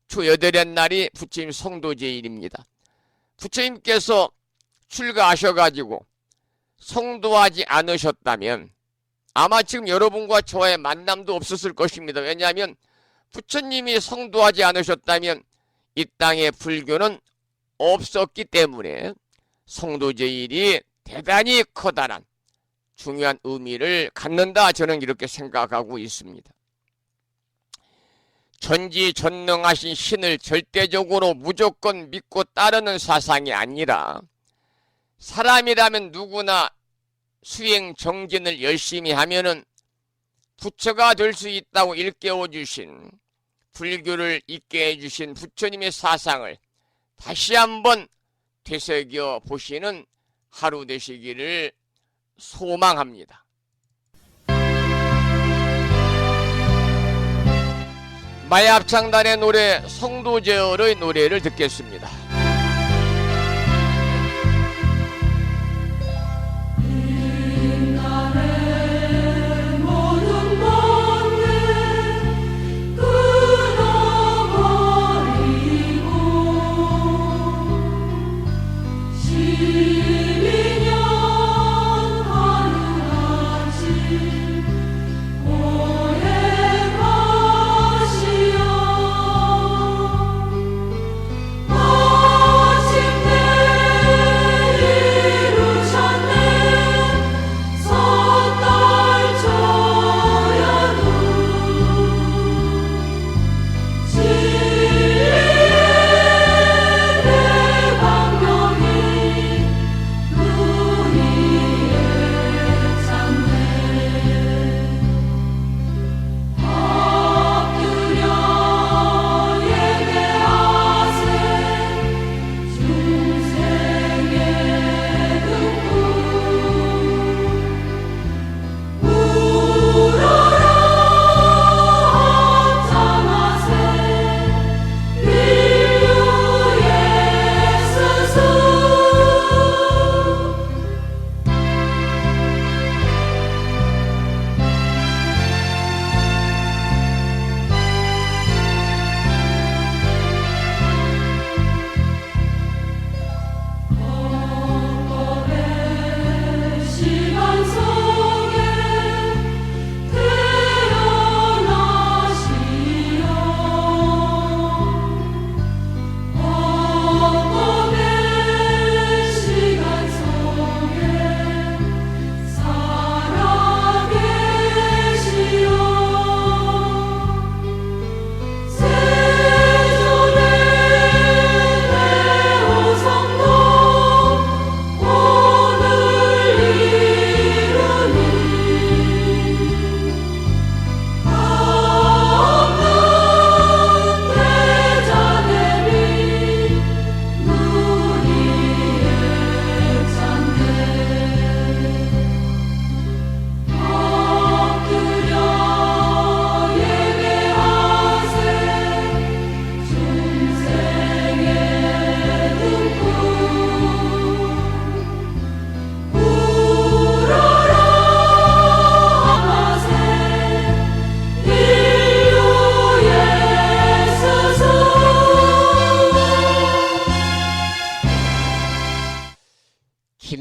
S2: 초 여덟의 날이 부처님 성도제일입니다. 부처님께서 출가하셔가지고 성도하지 않으셨다면 아마 지금 여러분과 저의 만남도 없었을 것입니다. 왜냐하면 부처님이 성도하지 않으셨다면 이 땅에 불교는 없었기 때문에 성도제일이 대단히 커다란 중요한 의미를 갖는다 저는 이렇게 생각하고 있습니다. 전지전능하신 신을 절대적으로 무조건 믿고 따르는 사상이 아니라 사람이라면 누구나 수행 정진을 열심히 하면은 부처가 될 수 있다고 일깨워 주신, 불교를 있게 해주신 부처님의 사상을 다시 한번 되새겨 보시는 하루 되시기를 소망합니다. 마야합창단의 노래 성도제열의 노래를 듣겠습니다.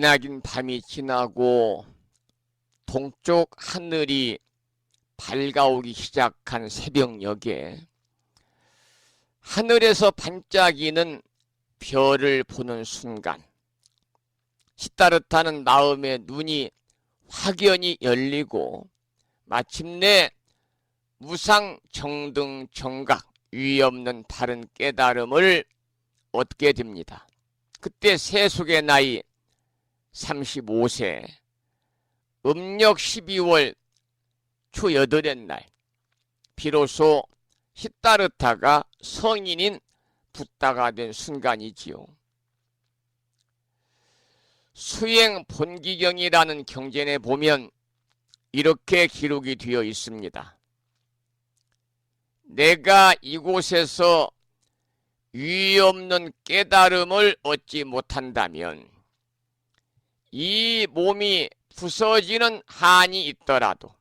S2: 기나긴 밤이 지나고 동쪽 하늘이 밝아오기 시작한 새벽녘에 하늘에서 반짝이는 별을 보는 순간 시다르타는 마음의 눈이 확연히 열리고 마침내 무상정등정각, 위없는 바른 깨달음을 얻게 됩니다. 그때 세속의 나이 35세, 음력 12월 초 8의 날, 비로소 시다르타가 성인인 붓다가 된 순간이지요. 수행 본기경이라는 경전에 보면 이렇게 기록이 되어 있습니다. 내가 이곳에서 유의 없는 깨달음을 얻지 못한다면 이 몸이 부서지는 한이 있더라도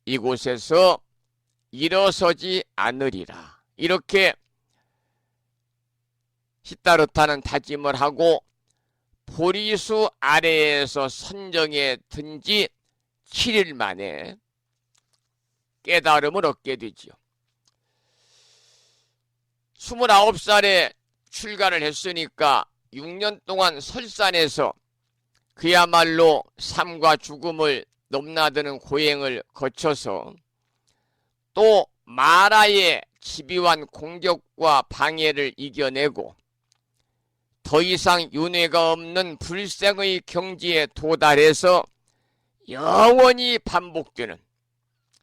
S2: 이곳에서 일어서지 않으리라. 이렇게 시다르타는 다짐을 하고 보리수 아래에서 선정에 든 지 7일 만에 깨달음을 얻게 되지요. 29살에 출가를 했으니까 6년 동안 설산에서 그야말로 삶과 죽음을 넘나드는 고행을 거쳐서 또 마라의 집요한 공격과 방해를 이겨내고 더 이상 윤회가 없는 불생의 경지에 도달해서 영원히 반복되는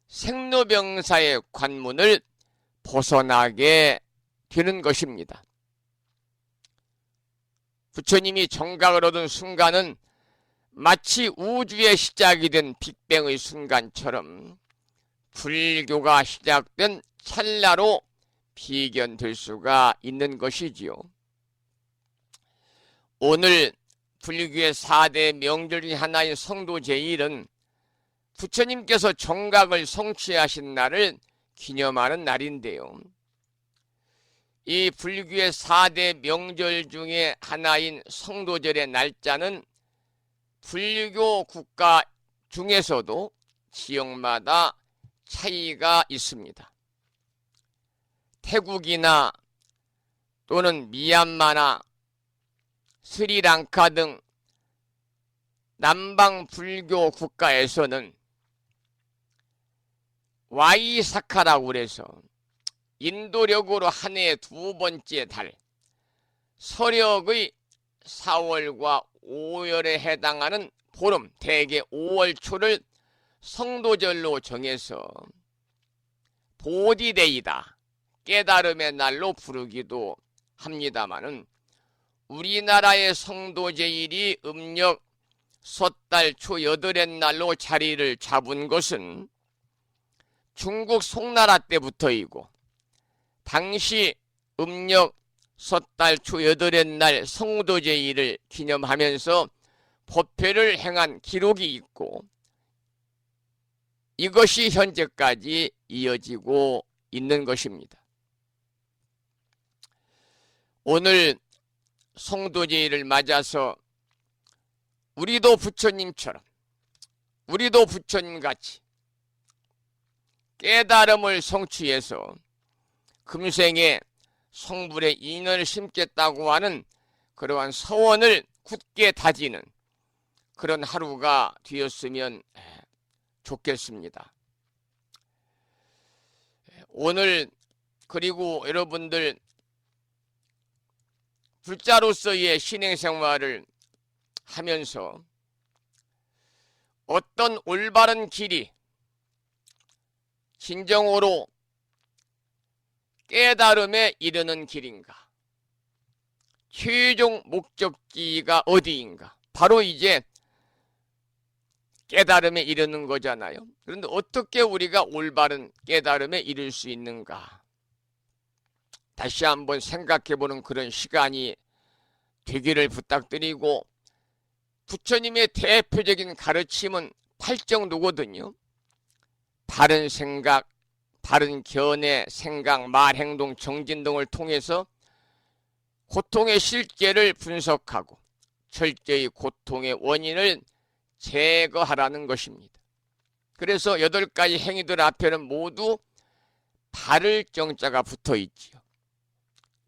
S2: 생로병사의 관문을 벗어나게 되는 것입니다. 부처님이 정각을 얻은 순간은 마치 우주의 시작이 된 빅뱅의 순간처럼 불교가 시작된 찰나로 비견될 수가 있는 것이지요. 오늘 불교의 4대 명절 중 하나인 성도 제일은 부처님께서 정각을 성취하신 날을 기념하는 날인데요. 이 불교의 4대 명절 중에 하나인 성도절의 날짜는 불교 국가 중에서도 지역마다 차이가 있습니다. 태국이나 또는 미얀마나 스리랑카 등 남방 불교 국가에서는 와이사카라고 그래서 인도력으로 한 해의 2번째 달, 서력의 4월과 5월에 해당하는 보름, 대개 5월 초를 성도절로 정해서 보디데이다, 깨달음의 날로 부르기도 합니다마는 우리나라의 성도제일이 음력 섣달 초 8의 날로 자리를 잡은 것은 중국 송나라 때부터이고 당시 음력 섣달 초 8의 날 성도제일을 기념하면서 법회를 행한 기록이 있고 이것이 현재까지 이어지고 있는 것입니다. 오늘 성도제일을 맞아서 우리도 부처님처럼, 우리도 부처님같이 깨달음을 성취해서 금생에 성불의 인연을 심겠다고 하는 그러한 서원을 굳게 다지는 그런 하루가 되었으면 좋겠습니다. 오늘 그리고 여러분들 불자로서의 신행생활을 하면서 어떤 올바른 길이 진정으로 깨달음에 이르는 길인가, 최종 목적지가 어디인가, 바로 이제 깨달음에 이르는 거잖아요. 그런데 어떻게 우리가 올바른 깨달음에 이를 수 있는가, 다시 한번 생각해보는 그런 시간이 되기를 부탁드리고, 부처님의 대표적인 가르침은 8정도거든요. 바른 생각, 바른 견해, 생각, 말, 행동, 정진 등을 통해서 고통의 실제를 분석하고 철저히 고통의 원인을 제거하라는 것입니다. 그래서 8가지 행위들 앞에는 모두 바를 정자가 붙어 있지요.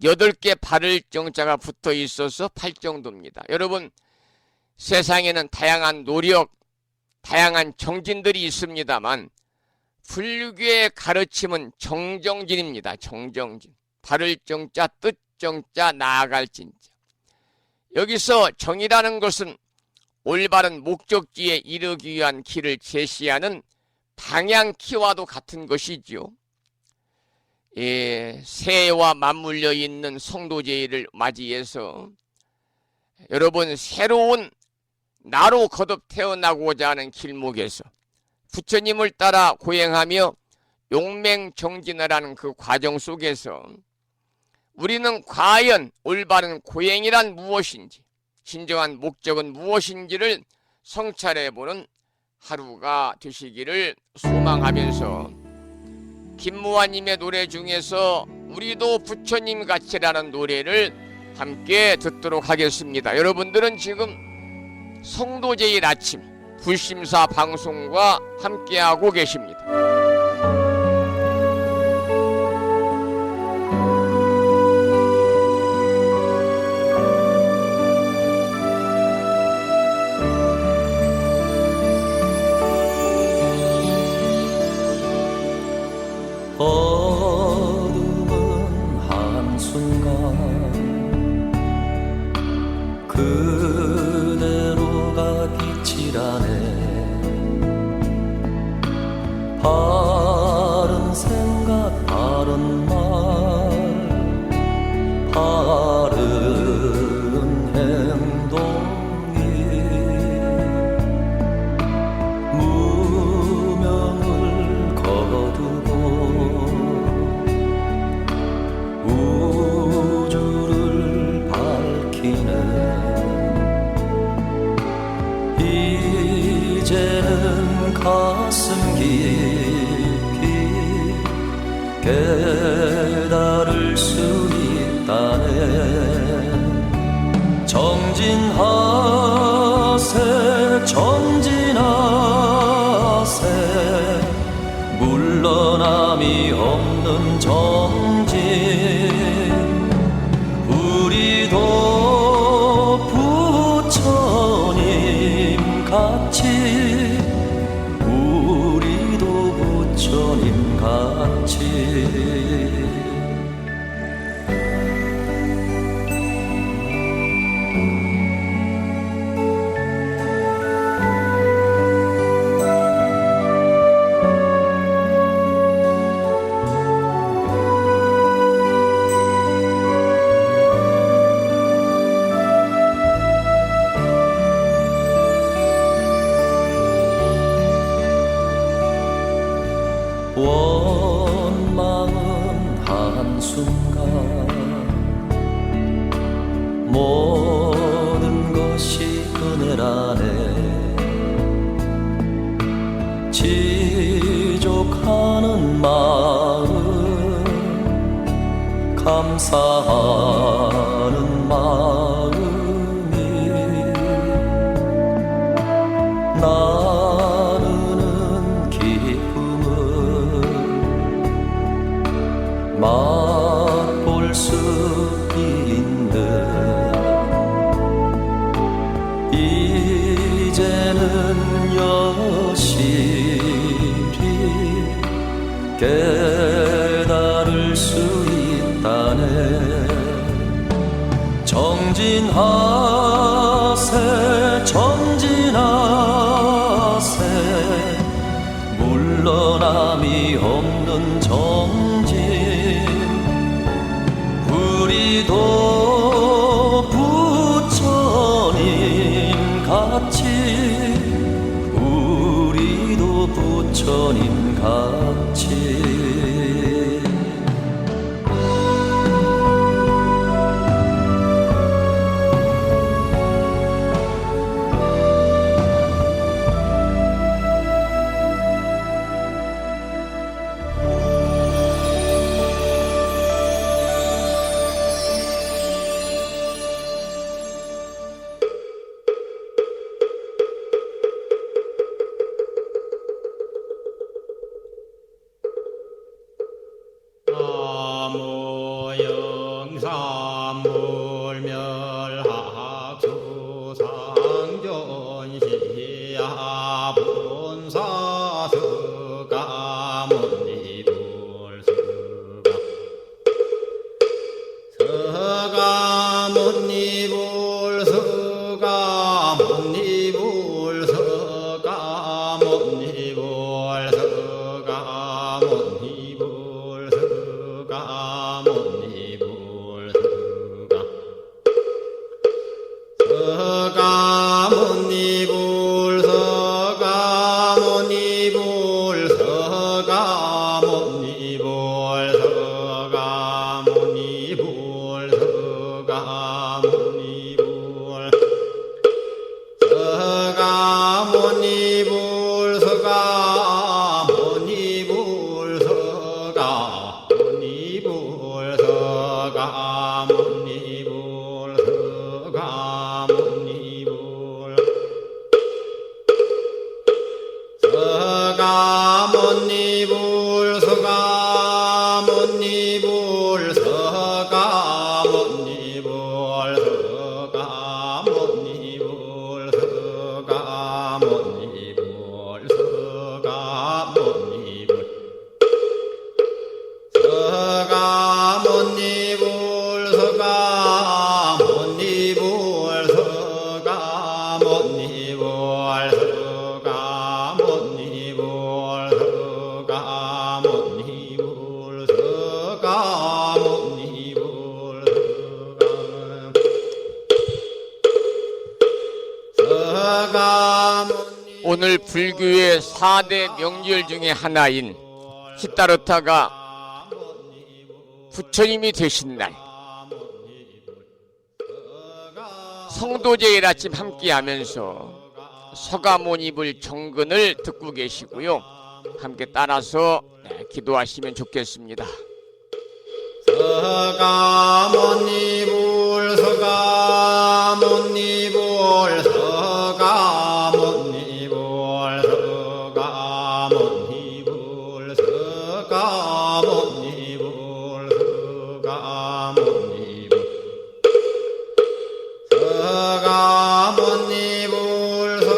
S2: 8개 바를 정자가 붙어 있어서 8정도입니다. 여러분, 세상에는 다양한 노력, 다양한 정진들이 있습니다만 불교의 가르침은 정정진입니다. 정정진. 바를 정자, 뜻 정자, 나아갈 진자. 여기서 정이라는 것은 올바른 목적지에 이르기 위한 길을 제시하는 방향키와도 같은 것이지요. 새해와 맞물려 있는 성도제일을 맞이해서 여러분, 새로운 나로 거듭 태어나고자 하는 길목에서 부처님을 따라 고행하며 용맹정진을 하는 그 과정 속에서 우리는 과연 올바른 고행이란 무엇인지, 진정한 목적은 무엇인지를 성찰해보는 하루가 되시기를 소망하면서 김무환님의 노래 중에서 우리도 부처님 같이라는 노래를 함께 듣도록 하겠습니다. 여러분들은 지금 성도제일 아침 불심사 방송과 함께하고 계십니다.
S5: 어 시간에 바른 생각 바른 말 바른 행동이 무명을 거두고 우주를 밝히는 이제는 가슴 깊이 깨달을 수 있다네. 정진하세 전진하세 물러남이 없는 정진. 우리도 부처님 같이 우리도 부처님 같이 원망은 한순간 모든 것이 은혜라네. 지족하는 마음 감사하는 마음이 나누는 기쁨을 맛볼 수 있는 이제는 여실히 깨달을 수 있다네. 정진하세 전진하세 물러남이 없는 정진. 우리도 부처님 같이 우리도 부처님 같이
S6: 서가모니불
S2: 오늘 불교의 4대 명절 중에 하나인 시타르타가 부처님이 되신 날 성도제일 아침 함께 하면서 서가모니불 정근을 듣고 계시고요. 함께 따라서 기도하시면 좋겠습니다.
S6: 서가모니불 서가모니불 서가모니불 서가모니불 서가모니불 서가모니불 서가모니불 서가모니불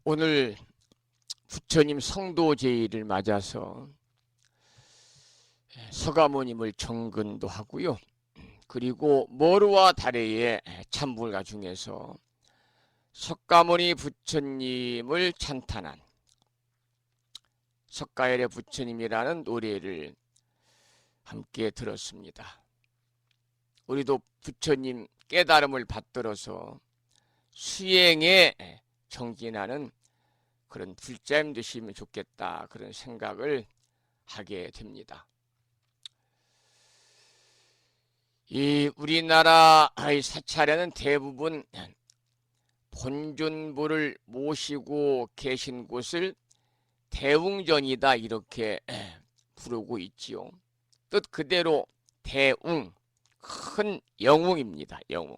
S2: 오늘 부처님 성도제일을 맞아서 서가모님을 정근도 하고요. 그리고 머루와 다래의 찬불가 중에서 석가모니 부처님을 찬탄한 석가열의 부처님이라는 노래를 함께 들었습니다. 우리도 부처님 깨달음을 받들어서 수행에 정진하는 그런 불자임 되시면 좋겠다, 그런 생각을 하게 됩니다. 이 우리나라의 사찰에는 대부분 본尊부를 모시고 계신 곳을 대웅전이다 이렇게 부르고 있지요. 뜻 그대로 대웅, 큰 영웅입니다. 영웅.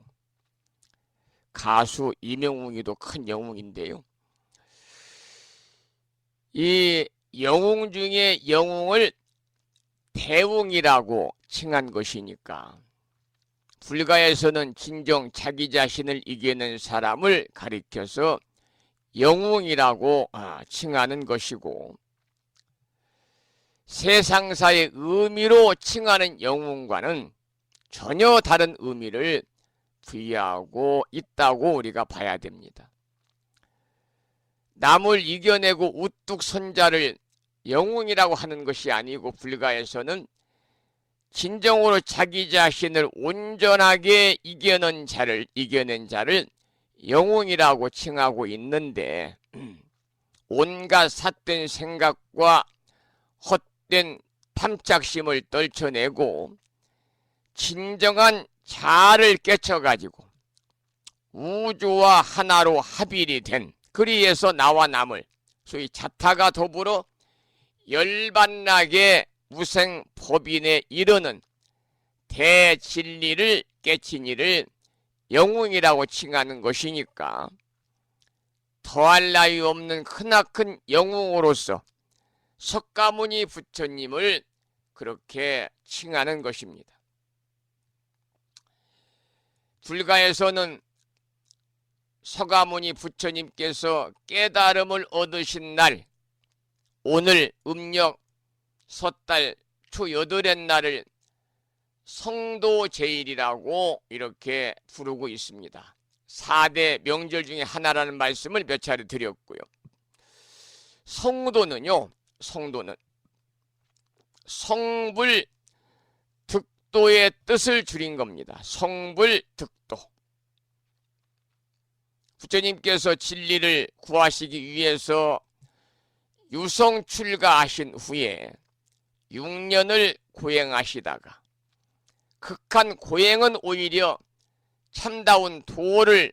S2: 가수 이명웅이도 큰 영웅인데요. 이 영웅 중에 영웅을 대웅이라고 칭한 것이니까 불가에서는 진정 자기 자신을 이겨낸 사람을 가리켜서 영웅이라고 칭하는 것이고, 세상사의 의미로 칭하는 영웅과는 전혀 다른 의미를 부여하고 있다고 우리가 봐야 됩니다. 남을 이겨내고 우뚝 선 자를 영웅이라고 하는 것이 아니고, 불가에서는 진정으로 자기 자신을 온전하게 이겨낸 자를 영웅이라고 칭하고 있는데, 온갖 삿된 생각과 헛된 탐착심을 떨쳐내고 진정한 자아를 깨쳐가지고 우주와 하나로 합일이 된, 그리해서 나와 남을 소위 자타가 더불어 열반나게 무생법인에 이르는 대진리를 깨친 이를 영웅이라고 칭하는 것이니까, 더할 나위 없는 크나큰 영웅으로서 석가모니 부처님을 그렇게 칭하는 것입니다. 불가에서는 서가모니 부처님께서 깨달음을 얻으신 날, 오늘 음력 섣달 초 8의 날을 성도제일이라고 이렇게 부르고 있습니다. 4대 명절 중에 하나라는 말씀을 몇 차례 드렸고요. 성도는요, 성도는 성불 득도의 뜻을 줄인 겁니다. 성불 득도. 부처님께서 진리를 구하시기 위해서 유성 출가하신 후에 6년을 고행하시다가, 극한 고행은 오히려 참다운 도를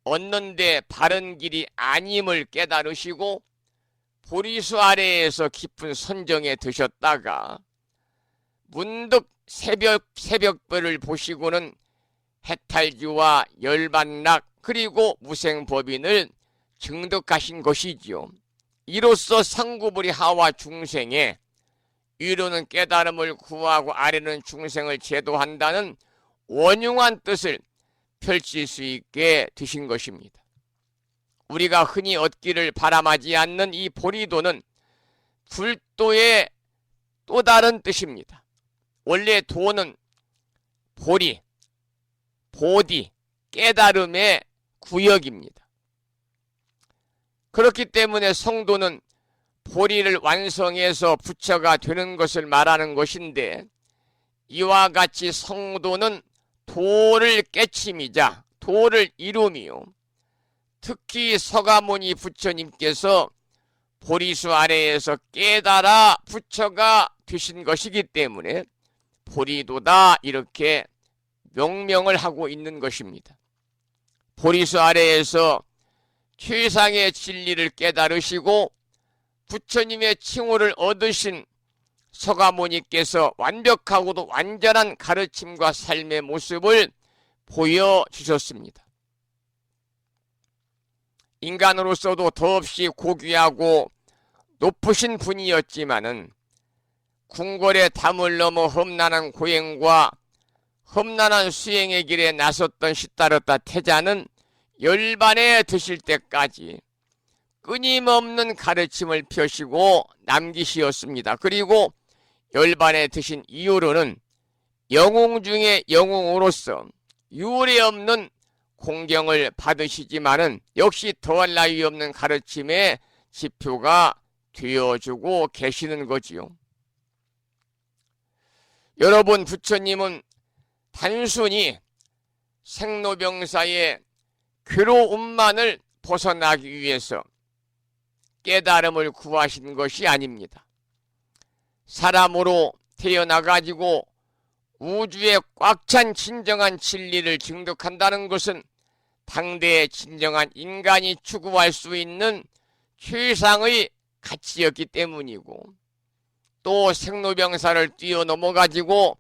S2: 얻는데 바른 길이 아님을 깨달으시고 보리수 아래에서 깊은 선정에 드셨다가 문득 새벽별을 보시고는 해탈주와 열반락 그리고 무생법인을 증득하신 것이지요. 이로써 상구불이 하와 중생에 위로는 깨달음을 구하고 아래는 중생을 제도한다는 원흉한 뜻을 펼칠 수 있게 되신 것입니다. 우리가 흔히 얻기를 바람하지 않는 이 보리도는 불도의 또 다른 뜻입니다. 원래 도는 보리, 보디, 깨달음의 구역입니다. 그렇기 때문에 성도는 보리를 완성해서 부처가 되는 것을 말하는 것인데, 이와 같이 성도는 도를 깨침이자 도를 이룸이요, 특히 서가모니 부처님께서 보리수 아래에서 깨달아 부처가 되신 것이기 때문에 보리도다 이렇게 명명을 하고 있는 것입니다. 보리수 아래에서 최상의 진리를 깨달으시고 부처님의 칭호를 얻으신 서가모니께서 완벽하고도 완전한 가르침과 삶의 모습을 보여주셨습니다. 인간으로서도 더없이 고귀하고 높으신 분이었지만은 궁궐의 담을 넘어 험난한 고행과 험난한 수행의 길에 나섰던 시타르타 태자는 열반에 드실 때까지 끊임없는 가르침을 펴시고 남기시었습니다. 그리고 열반에 드신 이후로는 영웅 중에 영웅으로서 유례없는 공경을 받으시지만은 역시 더할 나위 없는 가르침의 지표가 되어주고 계시는 거지요. 여러분, 부처님은 단순히 생로병사의 괴로움만을 벗어나기 위해서 깨달음을 구하신 것이 아닙니다. 사람으로 태어나가지고 우주에 꽉 찬 진정한 진리를 증득한다는 것은 당대의 진정한 인간이 추구할 수 있는 최상의 가치였기 때문이고, 또 생로병사를 뛰어넘어가지고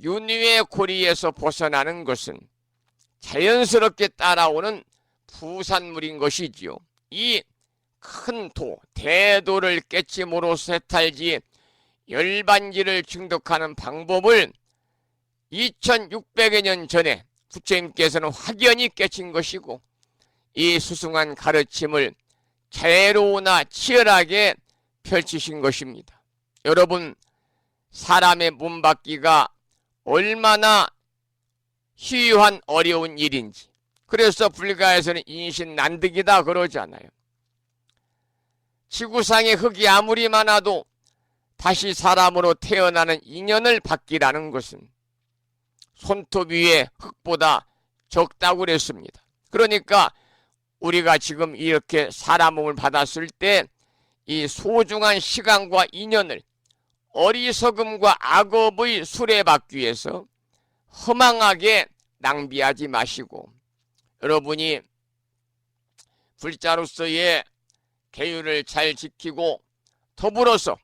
S2: 윤회의 고리에서 벗어나는 것은 자연스럽게 따라오는 부산물인 것이지요. 이 큰 도, 대도를 깨침으로써 해탈지 열반지를 증득하는 방법을 2600여 년 전에 부처님께서는 확연히 깨친 것이고, 이 수승한 가르침을 자애로우나 치열하게 펼치신 것입니다. 여러분, 사람의 몸 받기가 얼마나 희유한 어려운 일인지, 그래서 불가에서는 인신난득이다 그러잖아요. 지구상의 흙이 아무리 많아도 다시 사람으로 태어나는 인연을 받기라는 것은 손톱 위에 흙보다 적다고 그랬습니다. 그러니까 우리가 지금 이렇게 사람 몸을 받았을 때 이 소중한 시간과 인연을 어리석음과 악업의 수레받기 위해서 허망하게 낭비하지 마시고, 여러분이 불자로서의 계율을 잘 지키고 더불어서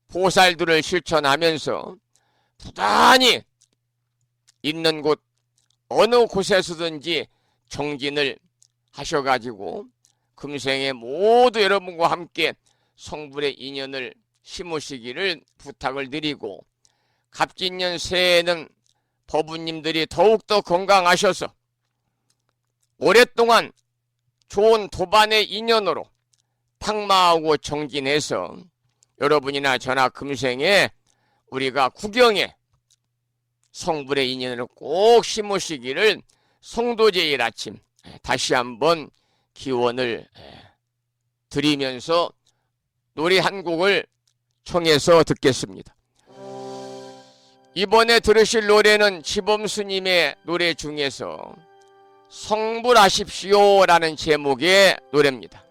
S2: 보살들을 실천하면서 부단히 있는 곳 어느 곳에서든지 정진을 하셔가지고 금생에 모두 여러분과 함께 성불의 인연을 심으시기를 부탁을 드리고, 갑진년 새해에는 법부님들이 더욱더 건강하셔서 오랫동안 좋은 도반의 인연으로 탁마하고 정진해서 여러분이나 저나 금생에 우리가 구경에 성불의 인연을 꼭 심으시기를 성도제일 아침 다시 한번 기원을 드리면서 노래 한 곡을 청해서 듣겠습니다. 이번에 들으실 노래는 지범스님의 노래 중에서 성불하십시오 라는 제목의 노래입니다.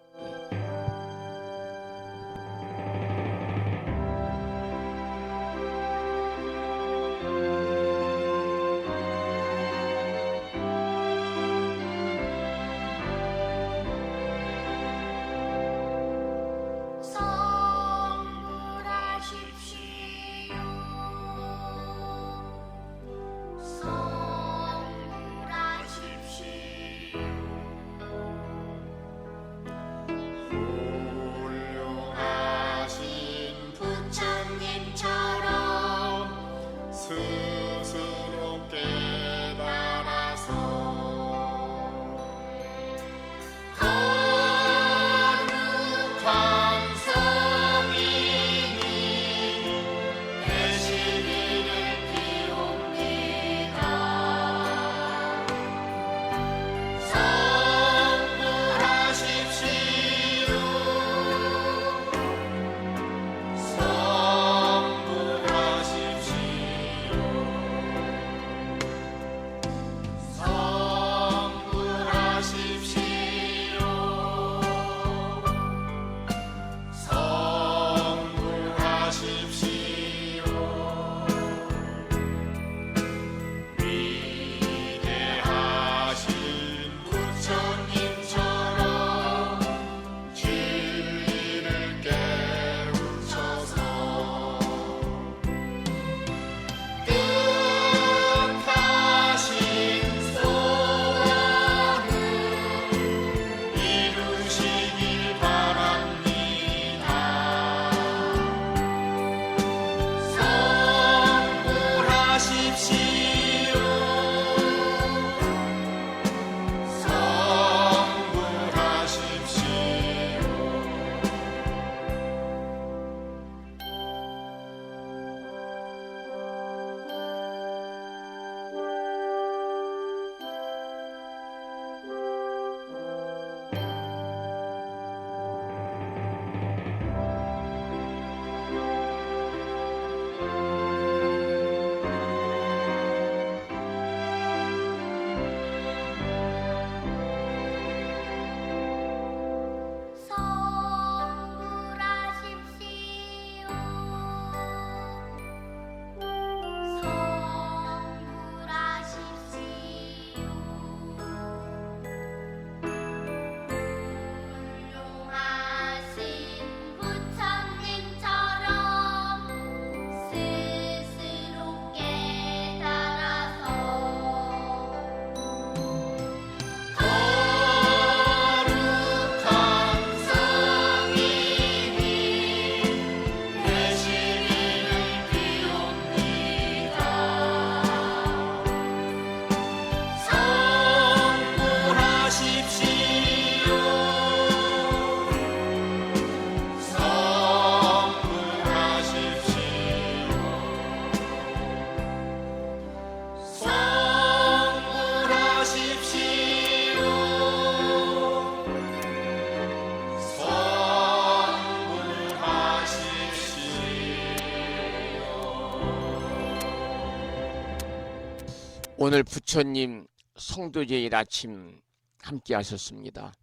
S2: 오늘 부처님 성도제일 아침 함께 하셨습니다.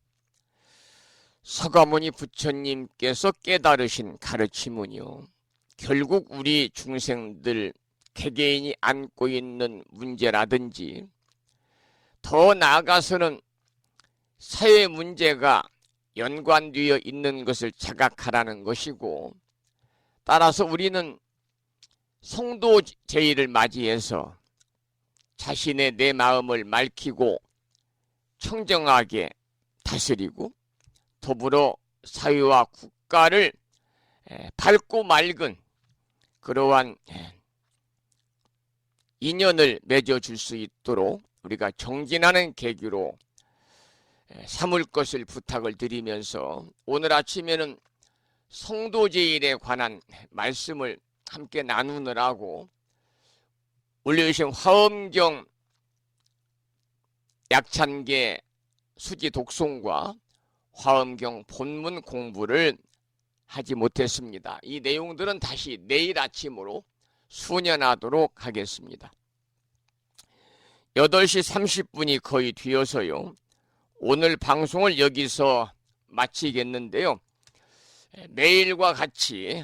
S2: 서가모니 부처님께서 깨달으신 가르침은요, 결국 우리 중생들 개개인이 안고 있는 문제라든지 더 나아가서는 사회 문제가 연관되어 있는 것을 자각하라는 것이고, 따라서 우리는 성도제일을 맞이해서 자신의 내 마음을 맑히고 청정하게 다스리고 더불어 사회와 국가를 밝고 맑은 그러한 인연을 맺어줄 수 있도록 우리가 정진하는 계기로 삼을 것을 부탁을 드리면서, 오늘 아침에는 성도제일에 관한 말씀을 함께 나누느라고 올려주신 화엄경 약찬계 수지 독송과 화엄경 본문 공부를 하지 못했습니다. 이 내용들은 다시 내일 아침으로 수년하도록 하겠습니다. 8시 30분이 거의 뒤어서요, 오늘 방송을 여기서 마치겠는데요, 내일과 같이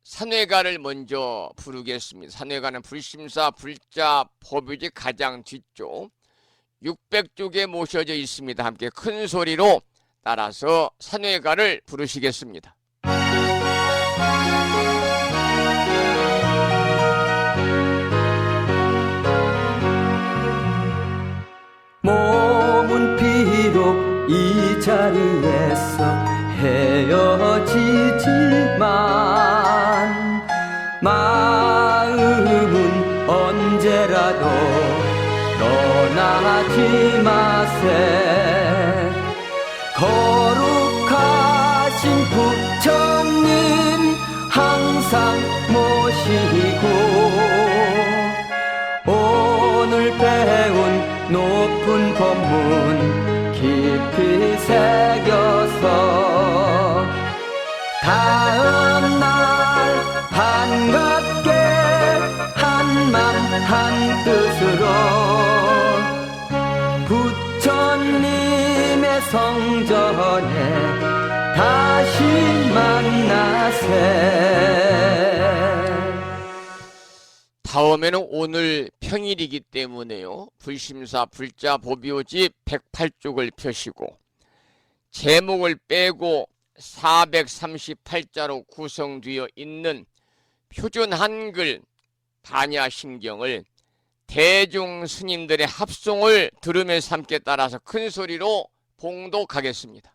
S2: 산회가를 먼저 부르겠습니다. 산회가는 불심사 불자 법유지 가장 뒤쪽 600쪽에 모셔져 있습니다. 함께 큰 소리로 따라서 산회가를 부르시겠습니다.
S5: 몸은 비록 이 자리에서 헤어지지만 마음은 언제라도 떠나지 마세. 거룩하신 부처님 항상 모시고 오늘 배운 높은 법문 깊이 새겨서 다음날 반갑게 한맘 한뜻으로 부처님의 성전에 다시 만나세.
S2: 다음에는 오늘 평일이기 때문에요, 불심사 불자 법요지 108쪽을 펴시고 제목을 빼고 438자로 구성되어 있는 표준 한글 반야심경을 대중 스님들의 합송을 들으면서 함께 따라서 큰 소리로 봉독하겠습니다.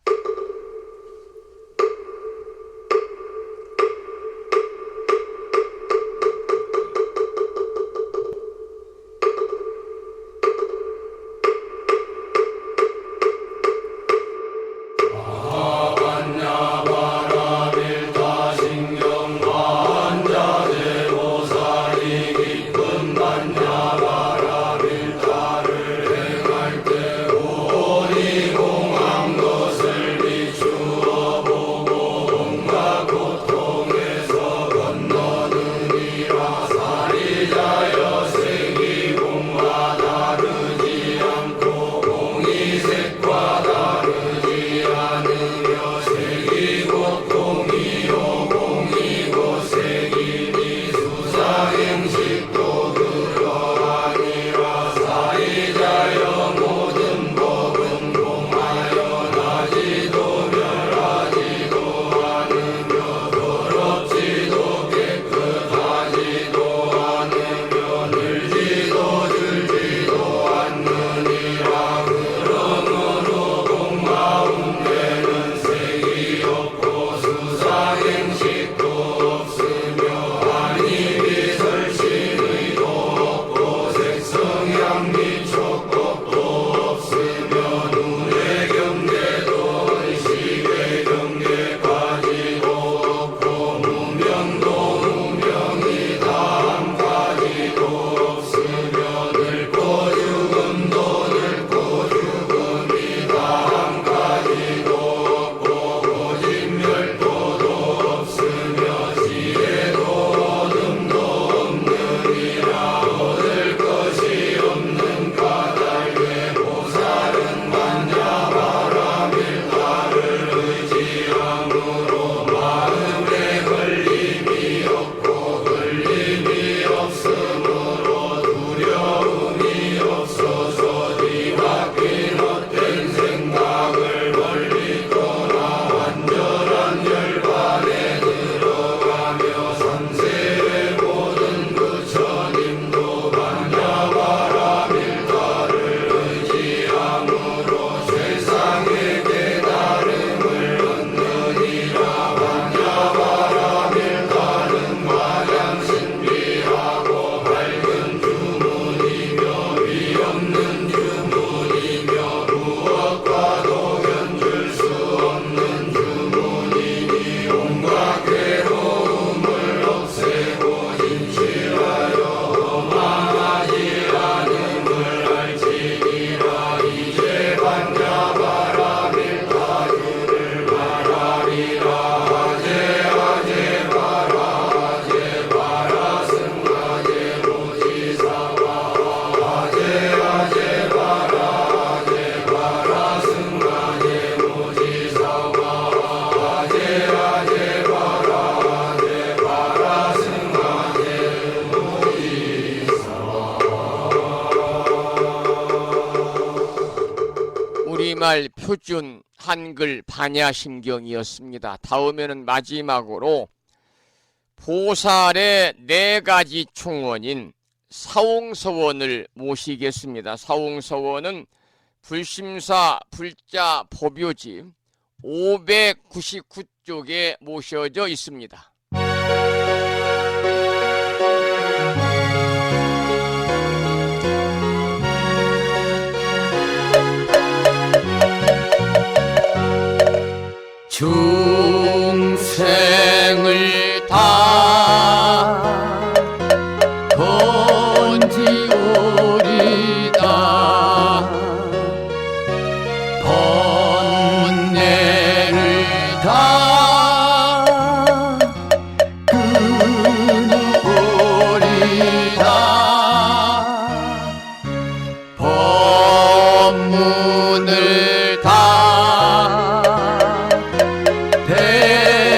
S6: 것을
S2: 우리말 표준 한글 반야심경이었습니다. 다음에는 마지막으로 보살의 4가지 총원인 사홍서원을 모시겠습니다. 사홍서원은 불심사 불자 법요지 599쪽에 모셔져 있습니다.
S5: 중생을 다 건지오리다 번뇌를 다 끊으오리다 법문을 다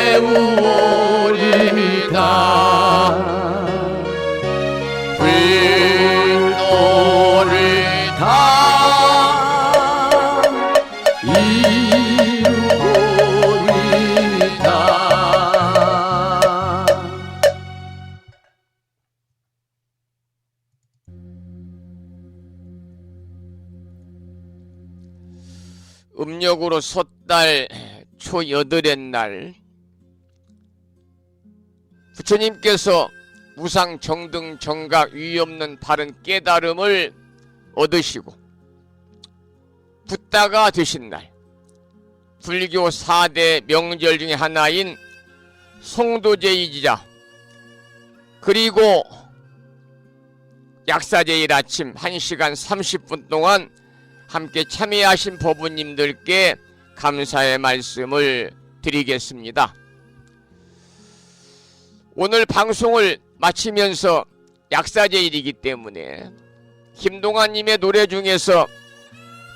S5: 배우오리다 불도를 다 이루오리다
S2: 음력으로 섣달 초 8의 날 부처님께서 무상 정등 정각 위 없는 바른 깨달음을 얻으시고 붓다가 되신 날, 불교 4대 명절 중에 하나인 송도제이지자 그리고 약사제일 아침 1시간 30분 동안 함께 참여하신 법부님들께 감사의 말씀을 드리겠습니다. 오늘 방송을 마치면서 약사제일이기 때문에 김동환님의 노래 중에서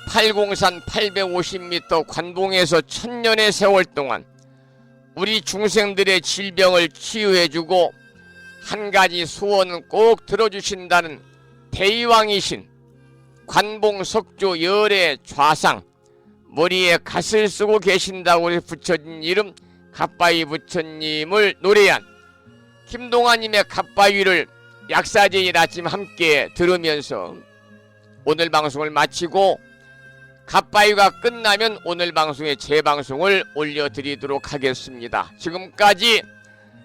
S2: 803 850m 관봉에서 1000년의 세월 동안 우리 중생들의 질병을 치유해주고 한 가지 소원은 꼭 들어주신다는 대의왕이신 관봉 석조 열의 좌상 머리에 갓을 쓰고 계신다고 붙여진 이름 갓바위 부처님을 노래한 김동환님의 갓바위를 약사제일 아침 함께 들으면서 오늘 방송을 마치고 갓바위가 끝나면 오늘 방송의 재방송을 올려드리도록 하겠습니다. 지금까지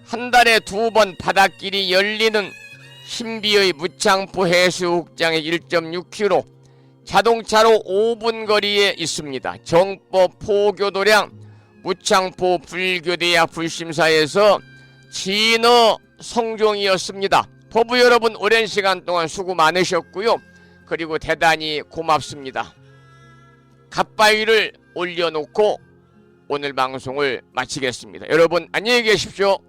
S2: 한 달에 2번 바닷길이 열리는 신비의 무창포 해수욕장의 1.6km 자동차로 5분 거리에 있습니다. 정법 포교도량 무창포 불교대학 불심사에서 진어 성종이었습니다. 법부 여러분 오랜 시간 동안 수고 많으셨고요. 그리고 대단히 고맙습니다. 갓바위를 올려놓고 오늘 방송을 마치겠습니다. 여러분 안녕히 계십시오.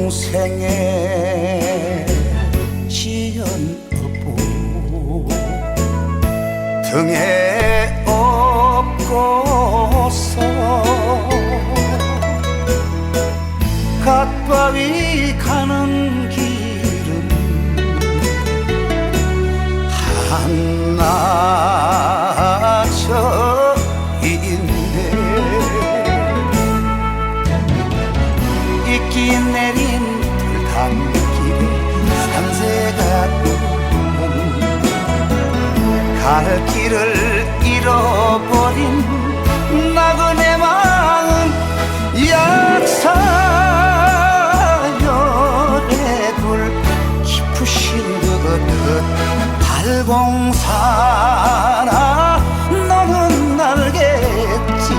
S7: 중생의 지연법부 등에 업고서 갓바위 가는 길은 한나처인데 있기 내린 불담길에 상세가 갈 길을 잃어버린 나그네 마음 약사열의 불 깊으신 듯 발공사나 너는 알겠지.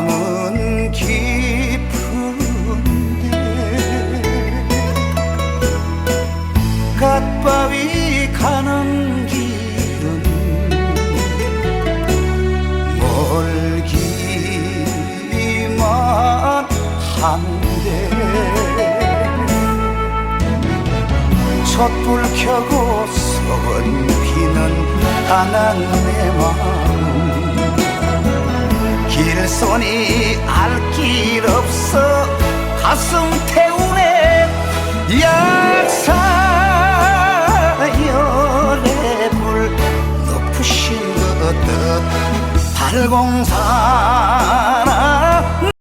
S7: 마음은 깊은데 갓바위 가는 길은 멀기만 한데 촛불 켜고 선 피는 안한 내 마음 길손이 알 길 없어 가슴 태우네 약사열의 불 높으신 것 발공산